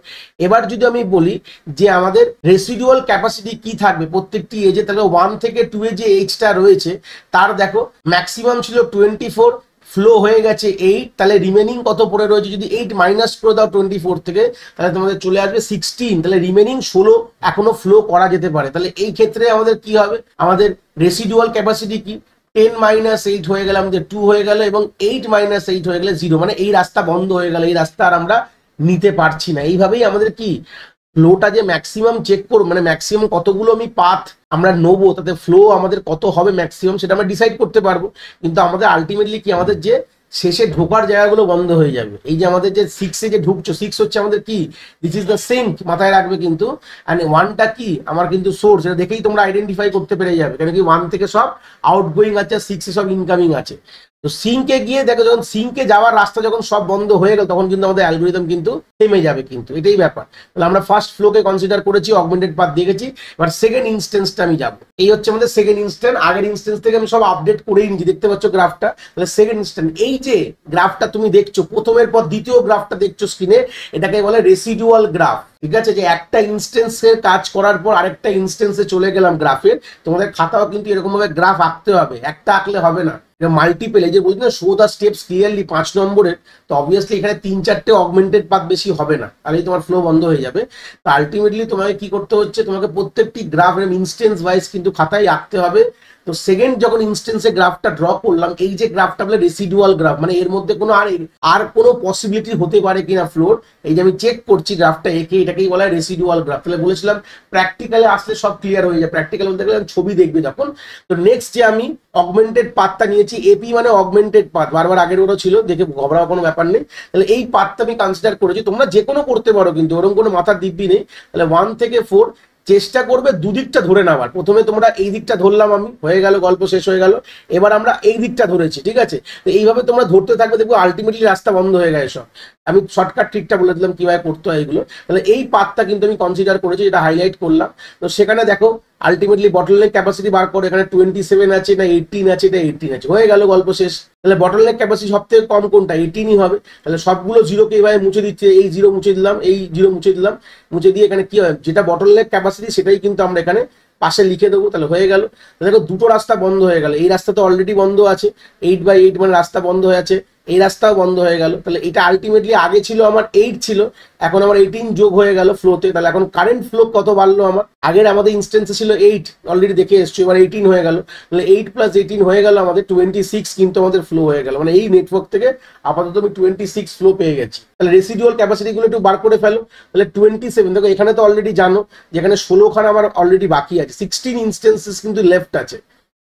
এবার যদি আমি বলি যে আমাদের রেসিডুয়াল ক্যাপাসিটি কি থাকবে প্রত্যেকটি এজে, তাহলে 1 থেকে 2 এ যে এইচটা রয়েছে তার দেখো ম্যাক্সিমাম ছিল 24, ফ্লো হয়ে গেছে 8, তাহলে রিমেনিং কত পড়ে রয়েছে, যদি 8 মাইনাস করে দাও 24 থেকে তাহলে তোমাদের চলে আসবে 16, তাহলে রিমেনিং 16 এখনো ফ্লো করা যেতে পারে। তাহলে এই ক্ষেত্রে আমাদের কি হবে, আমাদের রেসিডুয়াল ক্যাপাসিটি কি, 10 মাইনাস 8 হয়ে গেলে আমাদের 2 হয়ে গেল এবং 8 মাইনাস 8 হয়ে গেলে 0, মানে এই রাস্তা বন্ধ হয়ে গেল, এই রাস্তা আর আমরা নিতে পারছি না। এইভাবেই আমাদের কি ফ্লোটা যে ম্যাক্সিমাম চেক করব, মানে ম্যাক্সিমাম কতগুলো আমি পাথ আমরা নেবো, তাতে ফ্লো আমাদের কত হবে ম্যাক্সিমাম সেটা আমরা ডিসাইড করতে পারবো। কিন্তু আমাদের আলটিমেটলি কি, আমাদের যে শেষে ঢোকার জায়গাগুলো বন্ধ হয়ে যাবে। এই যে আমাদের যে 6 এ যে ঢুকছো, 6 হচ্ছে আমাদের কি, দিস ইজ দ্য সিঙ্ক, মাথায় রাখবে কিন্তু। এন্ড 1টা কি আমার কিন্তু সোর্স, এটা দেখেই তোমরা আইডেন্টিফাই করতে পেরে যাবে, কারণ কি 1 থেকে সব আউটগোয়িং আছে, 6 এ সব ইনকামিং আছে। তো সিঙ্কে গিয়ে দেখো, যখন সিঙ্কে যাওয়ার রাস্তা যখন সব বন্ধ হয়ে গেল তখন কিন্তু আমাদের অ্যালগরিদম কিন্তু থেমে যাবে, কিন্তু এটাই ব্যাপার। তাহলে আমরা ফার্স্ট ফ্লোকে কনসিডার করেছি, অগমেন্টেড পাথ দেখেছি, এবার সেকেন্ড ইনস্টেন্সটা আমি যাবো। এই হচ্ছে আমাদের সেকেন্ড ইনস্ট্যান্স, আগের ইনস্টেন্স থেকে আমি সব আপডেট করেই নিচ্ছি, দেখতে পাচ্ছ গ্রাফটা। তাহলে সেকেন্ড ইনস্ট্যান্স, এই যে গ্রাফটা তুমি দেখছো, প্রথমের পর দ্বিতীয় গ্রাফটা দেখছো স্ক্রিনে, এটাকে বলে রেসিডুয়াল গ্রাফ, ঠিক আছে, যে একটা ইনস্টেন্সের কাজ করার পর আরেকটা ইনস্টেন্সে চলে গেলাম গ্রাফের। তোমাদের খাতাও কিন্তু এরকম ভাবে গ্রাফ আঁকতে হবে, একটা আঁকলে হবে না, মাল্টিপল। এই যে বলছি না, শো দ্য স্টেপস ক্লিয়ারলি 5 নম্বরের, তো অবভিয়াসলি এখানে 3-4টে অগমেন্টেড পাথ বেশি হবে না, তাহলেই তোমার ফ্লো বন্ধ হয়ে যাবে। তো আলটিমেটলি তোমাকে কি করতে হচ্ছে, তোমাকে প্রত্যেকটি গ্রাফ ইনস্টেন্স ওয়াইজ কিন্তু খাতায় আঁকতে হবে। তো সেকেন্ড যখন ইনস্টেন্সে গ্রাফটা ড্র করলাম, এই যে গ্রাফটা বলে রেসিডুয়াল গ্রাফ, মানে এর মধ্যে কোনো আর কোনো পসিবিলিটি হতে পারে কিনা ফ্লোর, এই যে আমি চেক করছি গ্রাফটা এঁকে, এটাকেই বলা হয় রেসিডুয়াল গ্রাফ। তাহলে বলেছিলাম প্র্যাকটিক্যালে আসলে সব ক্লিয়ার হয়ে যায়, প্র্যাকটিক্যাল বলতে গেলে ছবি দেখবে যখন। তো নেক্সট যে আমি অগমেন্টেড পাথটা নিয়েছি, এপি মানে অগমেন্টেড পাথ, বারবার আগের ওরও ছিল, দেখে ঘবরাও কোনো ব্যাপার নেই। তাহলে এই পাথটা আমি কনসিডার করেছি, তোমরা যে কোনো করতে পারো কিন্তু ওরকম কোনো মাথার দিব্যি নেই। তাহলে 1 থেকে 4 চেষ্টা করবে দুদিকটা ধরে নেওয়ার, প্রথমে তোমরা এই দিকটা ধরলাম আমি, হয়ে গেল, গল্প শেষ হয়ে গেল। এবার আমরা এই দিকটা ধরেছি, ঠিক আছে, তো এইভাবে তোমরা ধরতে থাকবে, দেখবো আলটিমেটলি রাস্তা বন্ধ হয়ে গেছে সব। আমি শর্টকাট ট্রিকটা বলে দিলাম কিভাবে করতে হয় এগুলো। তাহলে এই পাথটা কিন্তু আমি কনসিডার করেছি, যেটা হাইলাইট করলাম। তো সেখানে দেখো আলটিমেটলি বটলনেক ক্যাপাসিটি বার করে, এখানে 27 আছে না 18 আছে, এটা 18 আছে, হয়ে গেল, গল্প শেষ। তাহলে বটলনেক ক্যাপাসিটি সব থেকে কম কোনটা, 18ই হবে। তাহলে সবগুলো জিরোকে এইভাবে মুছে দিচ্ছে, এই 0 মুছে দিলাম, এই 0 মুছে দিলাম, মুছে দিয়ে এখানে কি হয়, যেটা বটলনেক ক্যাপাসিটি সেটাই কিন্তু আমরা এখানে পাশে লিখে দেবো, তাহলে হয়ে গেল। দেখো দুটো রাস্তা বন্ধ হয়ে গেল, এই রাস্তা তো অলরেডি বন্ধ আছে, 8/8 মানে রাস্তা বন্ধ হয়ে আছে, এই রাস্তাও বন্ধ হয়ে গেল। তাহলে এটা আলটিমেটলি আগে ছিল আমার 8 ছিল, এখন আমার 18 যোগ হয়ে গেল ফ্লোতে। তাহলে এখন কারেন্ট ফ্লো কত বাড়লো আমার, আগের আমাদের ইনস্টেন্সে ছিল 8, অলরেডি দেখে এসছি, এবার 18 হয়ে গেল। তাহলে 8 + 18 হয়ে গেল আমাদের 26 কিন্তু আমাদের ফ্লো হয়ে গেল, মানে এই নেটওয়ার্ক থেকে আপাতত আমি 26 ফ্লো পেয়ে গেছি। তাহলে রেসিডুয়াল ক্যাপাসিটি গুলো একটু বার করে ফেলো। তাহলে 27, দেখো এখানে তো অলরেডি জানো যেখানে 16 খানা আমার অলরেডি বাকি আছে, 16 ইনস্টেন্সেস কিন্তু লেফট আছে।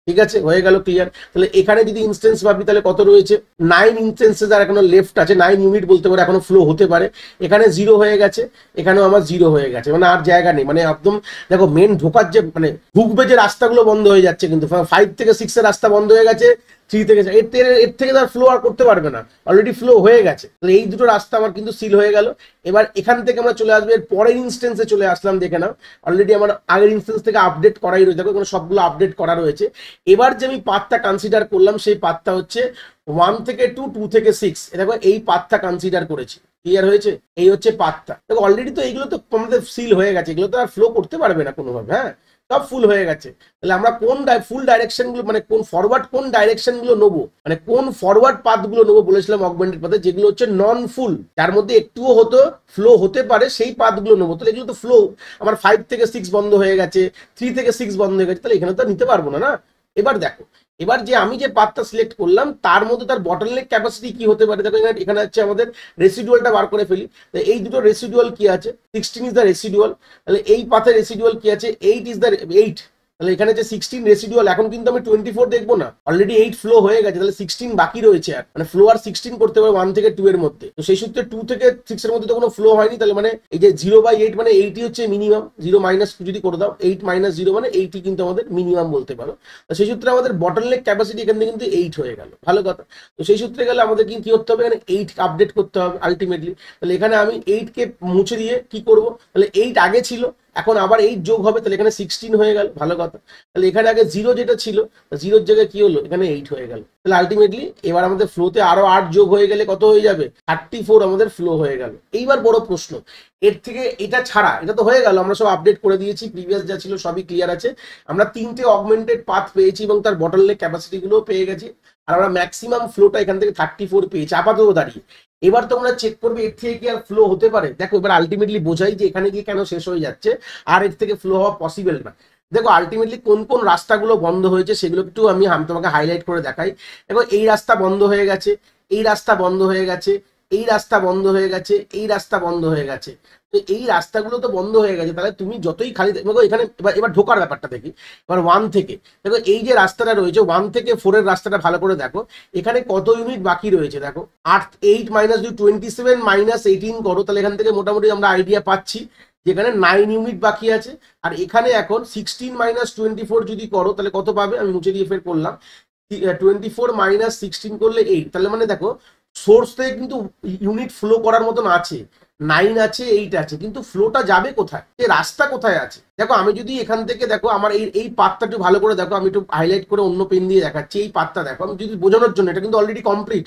ঠিক আছে, হয়ে গেল ক্লিয়ার। তাহলে এখানে যদি ইনস্টেন্স ভাবি তাহলে কত রয়েছে, 9 ইনস্টেন্সেস আর এখনো লেফট আছে, 9 ইউনিট বলতে পারে এখনো ফ্লো হতে পারে। এখানে 0 হয়ে গেছে, এখানেও আমার 0 হয়ে গেছে, মানে আর জায়গা নেই, মানে একদম দেখো মেন ঢোকার যে মানে ঢুকবে যে রাস্তাগুলো বন্ধ হয়ে যাচ্ছে, কিন্তু 5 থেকে 6 এর রাস্তা বন্ধ হয়ে গেছে, 3 থেকে এর থেকে তার ফ্লো আর করতে পারবে না, অলরেডি ফ্লো হয়ে গেছে। তাহলে এই দুটো রাস্তা আমার কিন্তু সিল হয়ে গেল। এবার এখান থেকে আমরা চলে আসবো এর পরের ইনস্টেন্সে চলে আসলাম, দেখে নাও অলরেডি আমার আগের ইনস্টেন্স থেকে আপডেট করাই রয়েছে, দেখো এখানে সবগুলো আপডেট করা রয়েছে। এবার যে আমি পাথটা কনসিডার করলাম সেই পাথটা হচ্ছে 1 থেকে 2, 2 থেকে 6, দেখো এই পাথটা কনসিডার করেছি, ক্লিয়ার হয়েছে, এই হচ্ছে পাথটা। দেখো অলরেডি তো এইগুলো তো আমাদের সিল হয়ে গেছে, এগুলো তো আর ফ্লো করতে পারবে না কোনোভাবে, হ্যাঁ সব ফুল হয়ে গেছে। তাহলে আমরা কোন ফুল ডাইরেকশন গুলো মানে কোন ফরওয়ার্ড কোন ডাইরেকশন গুলো নেবো, মানে কোন ফরওয়ার্ড পাথ গুলো নেবো বলেছিলাম অগমেন্টেড পাথে, যেগুলো হচ্ছে নন ফুল, যার মধ্যে একটুও হতো ফ্লো হতে পারে সেই পাথ গুলো নেবো। তাহলে এগুলো তো ফ্লো আমার 5 থেকে 6 বন্ধ হয়ে গেছে, 3 থেকে 6 বন্ধ হয়ে গেছে, তাহলে এখানে তো নিতে পারবো না। এবার দেখো, এবার যে আমি যে পাথটা সিলেক্ট করলাম তার মধ্যে তার বটলনেক ক্যাপাসিটি কি হতে পারে, দেখো এখানে হচ্ছে আমাদের রেসিডুয়ালটা বার করে ফেলি। এই দুটো রেসিডুয়াল কি আছে, 16 ইজ দ্য রেসিডুয়াল, তাহলে এই পাথের রেসিডুয়াল কি আছে, 8 ইজ দ্য 8, তাহলে এখানে যে 16 রেসিডুয়াল, এখন কিন্তু আমি 24 দেখবো না, অলরেডি 8 ফ্লো হয়ে গেছে, তাহলে 16 বাকি রয়েছে, আর মানে ফ্লো আর 16 করতে পারে 1 থেকে 2 এর মধ্যে। তো সেই সূত্রে 2 থেকে 6 এর মধ্যে তো কোনো ফ্লো হয়নি, তাহলে মানে এই যে 0/8 মানে 8ই হচ্ছে মিনিমাম, 0 মাইনাস যদি করে দাও 8 মাইনাস 0 মানে 8ই কিন্তু আমাদের মিনিমাম বলতে পারো। তো সেই সূত্রে আমাদের বটলনেক ক্যাপাসিটি এখান থেকে কিন্তু 8 হয়ে গেল, ভালো কথা। তো সেই সূত্রে গেলে আমাদের কি করতে হবে, এখানে 8 আপডেট করতে হবে আলটিমেটলি। তাহলে এখানে আমি 8 কে মুছে দিয়ে কি করব, তাহলে 8 আগে ছিল, এখন আবার 8 যোগ হবে, তাহলে এখানে 16 হয়ে গেল, ভালো কথা। তাহলে এখানে আগে 0 যেটা ছিল, 0-র জায়গায় কি হলো, এখানে 8 হয়ে গেল। তাহলে আলটিমেটলি এবার আমাদের ফ্লোতে আরো 8 যোগ হয়ে গেলে কত হয়ে যাবে, 34 আমাদের ফ্লো হয়ে গেল। এইবার বড় প্রশ্ন, এর থেকে এটা ছাড়া, এটা তো হয়ে গেল, আমরা সব আপডেট করে দিয়েছি, প্রিভিয়াস যা ছিল সবই ক্লিয়ার আছে, আমরা 3টে অগমেন্টেড পাথ পেয়েছি এবং তার বটলনেক ক্যাপাসিটি গুলো পেয়ে গেছি, আর আমরা ম্যাক্সিমাম ফ্লোটা এখান থেকে 34 পেয়েছি আপাতত দাঁড়িয়ে। এবার তোমরা চেক করবে এর থেকে কি আর ফ্লো হতে পারে। দেখো এবার আলটিমেটলি বোঝাই যে এখানে গিয়ে কেন শেষ হয়ে যাচ্ছে, আর এর থেকে ফ্লো হওয়া পসিবল না। দেখো আলটিমেটলি কোন কোন রাস্তাগুলো বন্ধ হয়েছে সেগুলো একটু আমি তোমাকে হাইলাইট করে দেখাই। দেখো এই রাস্তা বন্ধ হয়ে গেছে, এই রাস্তা বন্ধ হয়ে গেছে, এই রাস্তা বন্ধ হয়ে গেছে, এই রাস্তা বন্ধ হয়ে গেছে। তো এই রাস্তাগুলো তো বন্ধ হয়ে গেছে, তাহলে তুমি যতই খালি দেখো এখানে এবার ঢোকার ব্যাপারটা দেখি। এবার 1 থেকে দেখো এই যে রাস্তাটা রয়েছে 1 থেকে 4 এর রাস্তাটা ভালো করে দেখো, এখানে কত ইউনিট বাকি রয়েছে, দেখো 8 মাইনাস 2 27 মাইনাস 18 করো, তাহলে এখান থেকে মোটামুটি আমরা আইডিয়া পাচ্ছি যেখানে 9 ইউনিট বাকি আছে। আর এখানে এখন 16 মাইনাস 24 যদি করো তাহলে কত পাবে, আমি মুছে দিয়ে ফের করলাম, 24 মাইনাস 16 করলে 8, তাহলে মানে দেখো সোর্স থেকে কিন্তু ইউনিট ফ্লো করার মতন আছে, 9 আছে, 8 আছে, কিন্তু ফ্লোটা যাবে কোথায়, যে রাস্তা কোথায় আছে। দেখো আমি যদি এখান থেকে দেখো আমার এই পাথটা একটু ভালো করে দেখো, আমি একটু হাইলাইট করে অন্য পেন দিয়ে দেখাচ্ছি, এই পাথটা দেখো, আমি যদি বোঝানোর জন্য, এটা কিন্তু অলরেডি কমপ্লিট,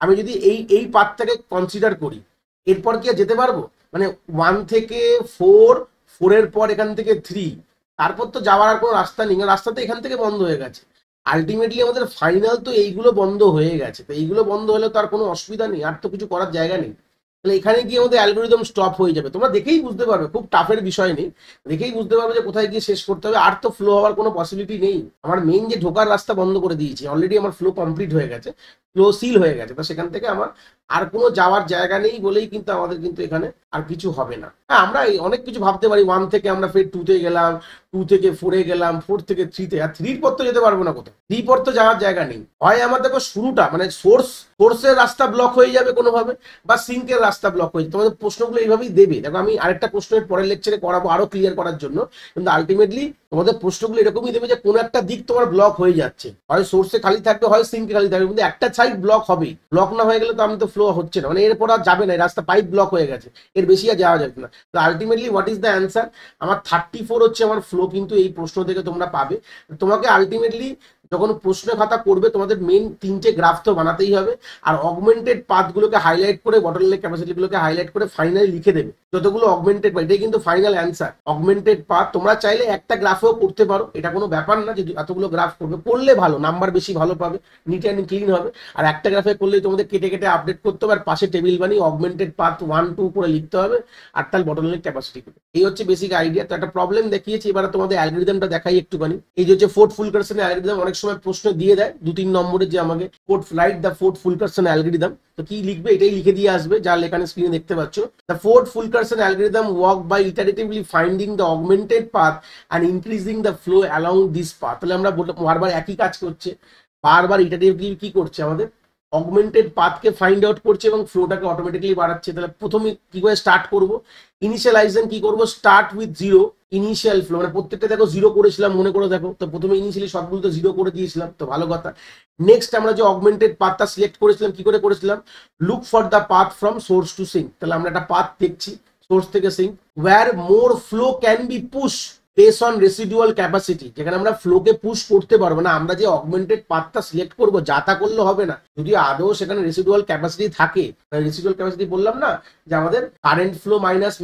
আমি যদি এই পাথটাকে কনসিডার করি, এরপর কি আর যেতে পারবো, মানে 1 থেকে 4 এর পর এখান থেকে 3, তারপর তো যাওয়ার আর কোনো রাস্তা নেই, রাস্তা তো এখান থেকে বন্ধ হয়ে গেছে। আলটিমেটলি আমাদের ফাইনাল তো এইগুলো বন্ধ হয়ে গেছে, তো এইগুলো বন্ধ হলে তো আর কোনো অসুবিধা নেই, আর তো কিছু করার জায়গা নেই। তাহলে এখানে গিয়ে আমাদের অ্যালগোরিদম স্টপ হয়ে যাবে, তোমরা দেখেই বুঝতে পারবে, খুব টাফের বিষয় নেই, দেখেই বুঝতে পারবে যে কোথায় গিয়ে শেষ করতে হবে, আর তো ফ্লো হওয়ার কোনো পসিবিলিটি নেই। আমার মেইন যে ঢোকার রাস্তা বন্ধ করে দিয়েছি, অলরেডি আমার ফ্লো কমপ্লিট হয়ে গেছে, ফ্লো সিল হয়ে গেছে, তো সেখান থেকে আমার আর কোনো যাওয়ার জায়গা নেই বলেই কিন্তু আমাদের কিন্তু এখানে আর কিছু হবে না। হ্যাঁ আমরা অনেক কিছু ভাবতে পারি, 1 থেকে আমরা ফের 2 তে গেলাম, 2 থেকে 4 এ গেলাম, 4 থেকে 3 তে, আর 3 পর তো যেতে পারবো না কোথাও, 3 পর তো যাওয়ার জায়গা নেই। হয় আমার দেখো শুরুটা মানে সোর্সের রাস্তা ব্লক হয়ে যাবে কোনোভাবে, বা সিঙ্কের রাস্তা ব্লক হয়ে যাবে, তোমাদের প্রশ্নগুলো এইভাবেই দেবে। দেখো আমি আরেকটা প্রশ্নের পরের লেকচারে করাবো আরো ক্লিয়ার করার জন্য, কিন্তু আলটিমেটলি তোমাদের প্রশ্নগুলো এরকমই দেবে যে কোনো একটা দিক তোমার ব্লক হয়ে যাচ্ছে, হয় সোর্সে খালি থাকবে, হয় সিঙ্কে খালি থাকবে, কিন্তু একটা সাইড ব্লক হবেই, ব্লক না হয়ে গেলে তো আমি তো ফ্লো হচ্ছে না, মানে এরপর আর যাবে না, রাস্তা পাইপ ব্লক হয়ে গেছে, এর বেশি আর যাওয়া যাবে না। তো ultimately what is the answer, আমার 34 হচ্ছে আমার ফ্লো, কিন্তু এই প্রশ্ন থেকে তোমরা পাবে। তোমাকে আলটিমেটলি যখন প্রশ্ন খাতা করবে তোমাদের মেন 3টে গ্রাফ তো বানাতেই হবে, আর অগমেন্টেড পাথগুলোকে হাইলাইট করে, বটলনেক ক্যাপাসিটিগুলোকে হাইলাইট করে ফাইনালি লিখে দেবে যতগুলো অগমেন্টেড পাথ, এটাই কিন্তু ফাইনাল অ্যান্সার। অগমেন্টেড পাথ তোমরা চাইলে একটা গ্রাফেও করতে পারো, এটা কোনো ব্যাপার না যে এতগুলো গ্রাফ করবে, করলে ভালো, নাম্বার বেশি ভালো পাবে, নিট অ্যান্ড ক্লিন হবে। আর একটা গ্রাফে করলেই তোমাদের কেটে কেটে আপডেট করতে হবে, আর পাশে টেবিল বানিয়ে অগমেন্টেড পাথ 1 2 করে লিখতে হবে, আর তার বটলনেক ক্যাপাসিটি করে। এই হচ্ছে বেসিক আইডিয়া। তো একটা প্রবলেম দেখিয়েছি, এবার তোমাদের অ্যালগরিদমটা দেখাই একটুখানি। এই যে হচ্ছে ফোর্থ ফুল কার্সনের অ্যালগরিদম, অনেক সময় প্রশ্ন দিয়ে দেয় 2-3 নম্বরে যে আমাকে write the Ford Fulkerson algorithm, তো কি লিখবে এটাই লিখে দিয়ে আসবে, যা লেখানে স্ক্রিনে দেখতে পাচ্ছ। The Ford Fulkerson algorithm work by iteratively finding the augmented path and increasing the flow along this path. তাহলে আমরা বারবার একই কাজ করছে, বারবার ইটারেটিভলি কি করছে আমাদের অগমেন্টেড পাথকে ফাইন্ড আউট করছে এবং ফ্লোটাকে অটোমেটিক্যালি বাড়াচ্ছে। তাহলে প্রথমে কি করে স্টার্ট করব, ইনিশিয়ালাইজেশন কি করব, স্টার্ট উইথ 0 ইনিশিয়াল ফ্লো, মানে প্রত্যেকটা দেখো 0 করেছিলাম মনে করে দেখো, তো প্রথমে ইনিশিয়ালি সবগুলো তো 0 করে দিয়েছিলাম, তো ভালো কথা। নেক্সট আমরা যে অগমেন্টেড পাথটা সিলেক্ট করেছিলাম কি করে করেছিলাম, look for the path from source to sink. তাহলে আমরা একটা পাথ দেখছি সোর্স থেকে sink, where more flow can be push base on residual capacity, যেখানে আমরা ফ্লোকে পুশ করতে পারবো না। আমরা যে অগমেন্টেড পাথটা সিলেক্ট করবো যা তা করলে হবে না, যদি আদৌ সেখানে রেসিডুয়াল ক্যাপাসিটি থাকে। রেসিডুয়াল ক্যাপাসিটি বললাম না যে আমাদের current flow minus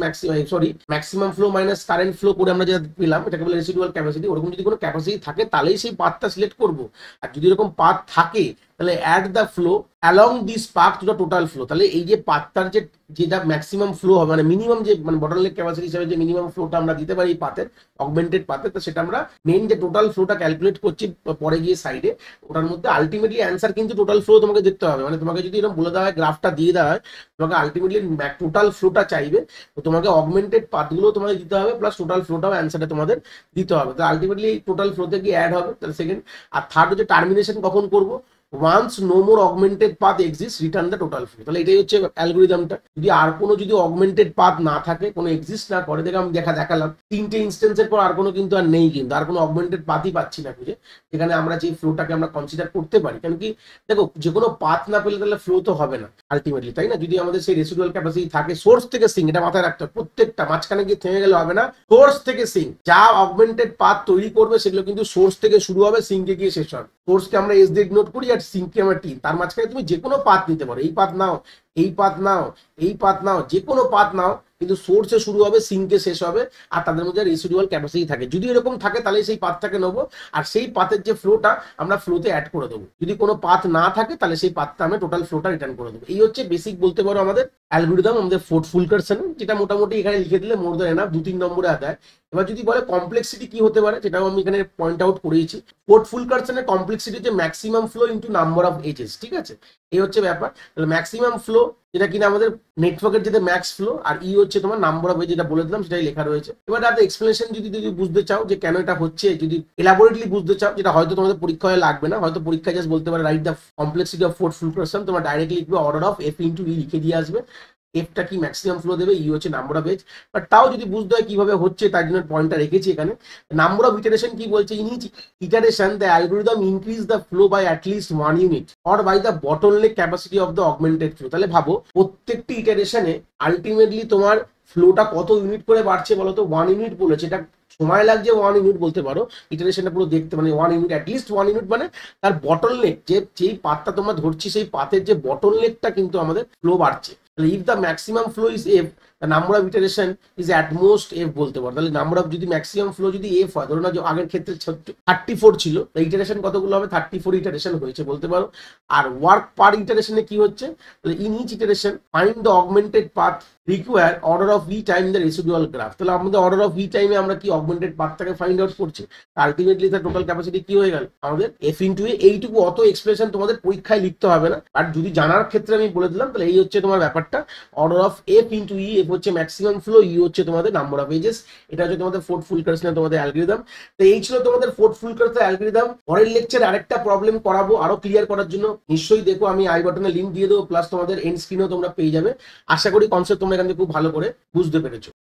maximum flow minus current flow করে আমরা যেটা পেলাম এটাকে বলে রেসিডুয়াল ক্যাপাসিটি। ওরকম যদি কোনো ক্যাপাসিটি থাকে তাহলেই সেই পাথটা সিলেক্ট করবো, আর যদি এরকম পাথ থাকে তাহলে add the flow along this path to the total flow. তাহলে এই যে পাথটার যেটা ম্যাক্সিমাম ফ্লো হবে, মানে মিনিমাম যে মানে বটলনেক ক্যাপাসিটি হিসেবে যে মিনিমাম ফ্লোটা আমরা দিতে পারি এই পাথের অগমেন্টেড পাথের, তো সেটা আমরা মেইন যে টোটাল ফ্লোটা ক্যালকুলেট করছি পরে গিয়ে সাইডে, ওটার মধ্যে আলটিমেটলি অ্যান্সার কিন্তু টোটাল ফ্লো তোমাকে দেখতে হবে। মানে তোমাকে যদি এরকম বলে দেওয়া হয় গ্রাফটা দিয়ে দেওয়া হয়, তোমাকে আলটিমেটলি টোটাল ফ্লোটা চাইবে, তো তোমাকে অগমেন্টেড পাথগুলো তোমাদের দিতে হবে প্লাস টোটাল ফ্লোটাও অ্যান্সারে তোমাদের দিতে হবে। তো আলটিমেটলি টোটাল ফ্লোতে গিয়ে অ্যাড হবে। তাহলে সেকেন্ড, আর থার্ড হচ্ছে টার্মিনেশন কখন করবো, once no more augmented path exists return the total flow। তাহলে এটাই হচ্ছে অ্যালগরিদমটা। যদি আর কোনো যদি অগমেন্টেড পাথ না থাকে, কোনো এক্সিস্ট না করে, দেখে আমি দেখালাম 3টে ইনস্টেন্সের পর আর কোনো কিন্তু আর নেই, কিন্তু আর কোনো অগমেন্টেড পাথই পাচ্ছি না খুঁজে, যেখানে আমরা যে ফ্লোটাকে আমরা কনসিডার করতে পারি। কারণ কি দেখো, যে কোনো পাথ না পেলে তাহলে ফ্লো তো হবে না আলটিমেটলি, তাই না? যদি আমাদের সেই রেসিডুয়াল ক্যাপাসিটি থাকে সোর্স থেকে সিঙ্ক, এটা মাথায় রাখতে হবে, প্রত্যেকটা মাঝখানে গিয়ে থেমে গেলে হবে না, সোর্স থেকে সিঙ্ক যা অগমেন্টেড পাথ তৈরি করবে সেগুলো কিন্তু সোর্স থেকে শুরু হবে, সিঙ্কে গিয়ে শেষ হবে। সোর্সকে আমরা এস দিয়ে নোট করি আর সিঙ্ককে আমরা টি, তার মাঝখানে তুমি যে কোনো পাথ নিতে পারো, এই পাথ নাও, এই পাথ নাও, এই পাথ নাও, যে কোনো পাথ নাও, কিন্তু সোর্সে শুরু হবে সিঙ্কে শেষ হবে, আর তাদের মধ্যে রেসিডুয়াল ক্যাপাসিটি থাকে। যদি এরকম থাকে তাহলে সেই পাথটাকে নেবো, আর সেই পাথের যে ফ্লোটা আমরা ফ্লোতে অ্যাড করে দেবো। যদি কোনো পাথ না থাকে তাহলে সেই পাথটা আমি টোটাল ফ্লোটা রিটার্ন করে দেবো। এই হচ্ছে বেসিক বলতে পারো আমাদের অ্যালগরিদম, আমাদের ফোর্থ ফুলকারসন, যেটা মোটামুটি এখানে লিখে দিলে মোর দ্যান এনাফ, 2-3 নম্বরে আদায়। এবার যদি বলে কমপ্লেক্সিটি কি হতে পারে, সেটাও আমি এখানে পয়েন্ট আউট করেছি। ফোর্থ ফুলকারসনের কমপ্লেক্সিটি হচ্ছে maximum flow into number of edges, ঠিক আছে? এই হচ্ছে ব্যাপার। তাহলে ম্যাক্সিমাম ফ্লো যেটা কিনা আমাদের নেটওয়ার্কের যেটা ম্যাক্স ফ্লো, আর ই হচ্ছে তোমার নাম্বার অফ এজ, যেটা বলে দিলাম সেটাই লেখা রয়েছে। এবার তাদের এক্সপ্লেনেশন যদি বুঝতে চাও যে কেন এটা হচ্ছে, যদি এলাবোরেটলি বুঝতে চাও, যেটা হয়তো তোমাদের পরীক্ষায় লাগবে না, হয়তো পরীক্ষায় জাস্ট বলতে পারে write the complexity of Ford Fulkerson, তোমার ডাইরেক্টলি লিখবে order of F into E লিখে দিয়ে আসবে। এফটা কি ম্যাক্সিমাম ফ্লো দেবে, ই হচ্ছে নাম্বার অফ এজ। বাট তাও যদি বুঝতে হয় কিভাবে হচ্ছে, তার জন্য পয়েন্টটা রেখেছি এখানে। নাম্বার অফ ইটারেশন কি বলছে, in each iteration the algorithm increase the flow by at least 1 unit or by the bottleneck capacity of the augmented flow. তাহলে ভাবো প্রত্যেকটি ইটারেশনে আলটিমেটলি তোমার ফ্লোটা কত ইউনিট করে বাড়ছে বলো তো, 1 ইউনিট বলেছে, এটা সময় লাগছে 1 ইউনিট বলতে পারো ইটারেশনটা পুরো দেখতে, মানে 1 ইউনিট, অ্যাটলিস্ট 1 ইউনিট, মানে তার বটলনেক যেই পাথটা তোমরা ধরছি সেই পাথের যে বটলনেকটা কিন্তু আমাদের ফ্লো বাড়ছে। if the maximum flow is f, the number of iteration is at most f বলতে পারো। তাহলে নাম্বার অফ যদি ম্যাক্সিমাম ফ্লো যদি f হয়, ধরো না যে আগের ক্ষেত্রে 34 ছিল, ইটারেশন কতগুলো হবে, 34 ইটারেশন হয়েছে বলতে পারো। আর ওয়ার্ক পার ইটারেশনে কি হচ্ছে, তাহলে in each iteration find the augmented path require order of V time the residual graph. তাহলে আমাদের অর্ডার অফ ভি টাইমে আমরা কি অগমেন্টেড পাথটাকে ফাইন্ড আউট করছি, আলটিমেটলি তার টোটাল ক্যাপাসিটি কি হয়ে গেল আমাদের এফ ইন্টু এ। এইটুকু অত এক্সপ্রেশন তোমাদের পরীক্ষায় লিখতে হবে না, আর যদি জানার ক্ষেত্রে আমি বলে দিলাম। তাহলে এই হচ্ছে তোমার ব্যাপারটা, order of F into E, F হচ্ছে ম্যাক্সিমাম ফ্লো, ই হচ্ছে তোমাদের নাম্বার অফ এজেস। এটা হচ্ছে তোমাদের ফোর্থ ফুলকারসনের তোমাদের অ্যালগরিদম। তো এই ছিল তোমাদের ফোর্থ ফুলকারসনের অ্যালগরিদম। পরের লেকচারে আরেকটা প্রবলেম করাবো আরো ক্লিয়ার করার জন্য, নিশ্চয়ই দেখো, আমি আই বাটনে লিঙ্ক দিয়ে দেবো, প্লাস তোমাদের এন্ড স্ক্রিনেও তোমরা পেয়ে যাবে। আশা করি কনসেপ্ট তোমরা এখান থেকে খুব ভালো করে বুঝতে পেরেছো।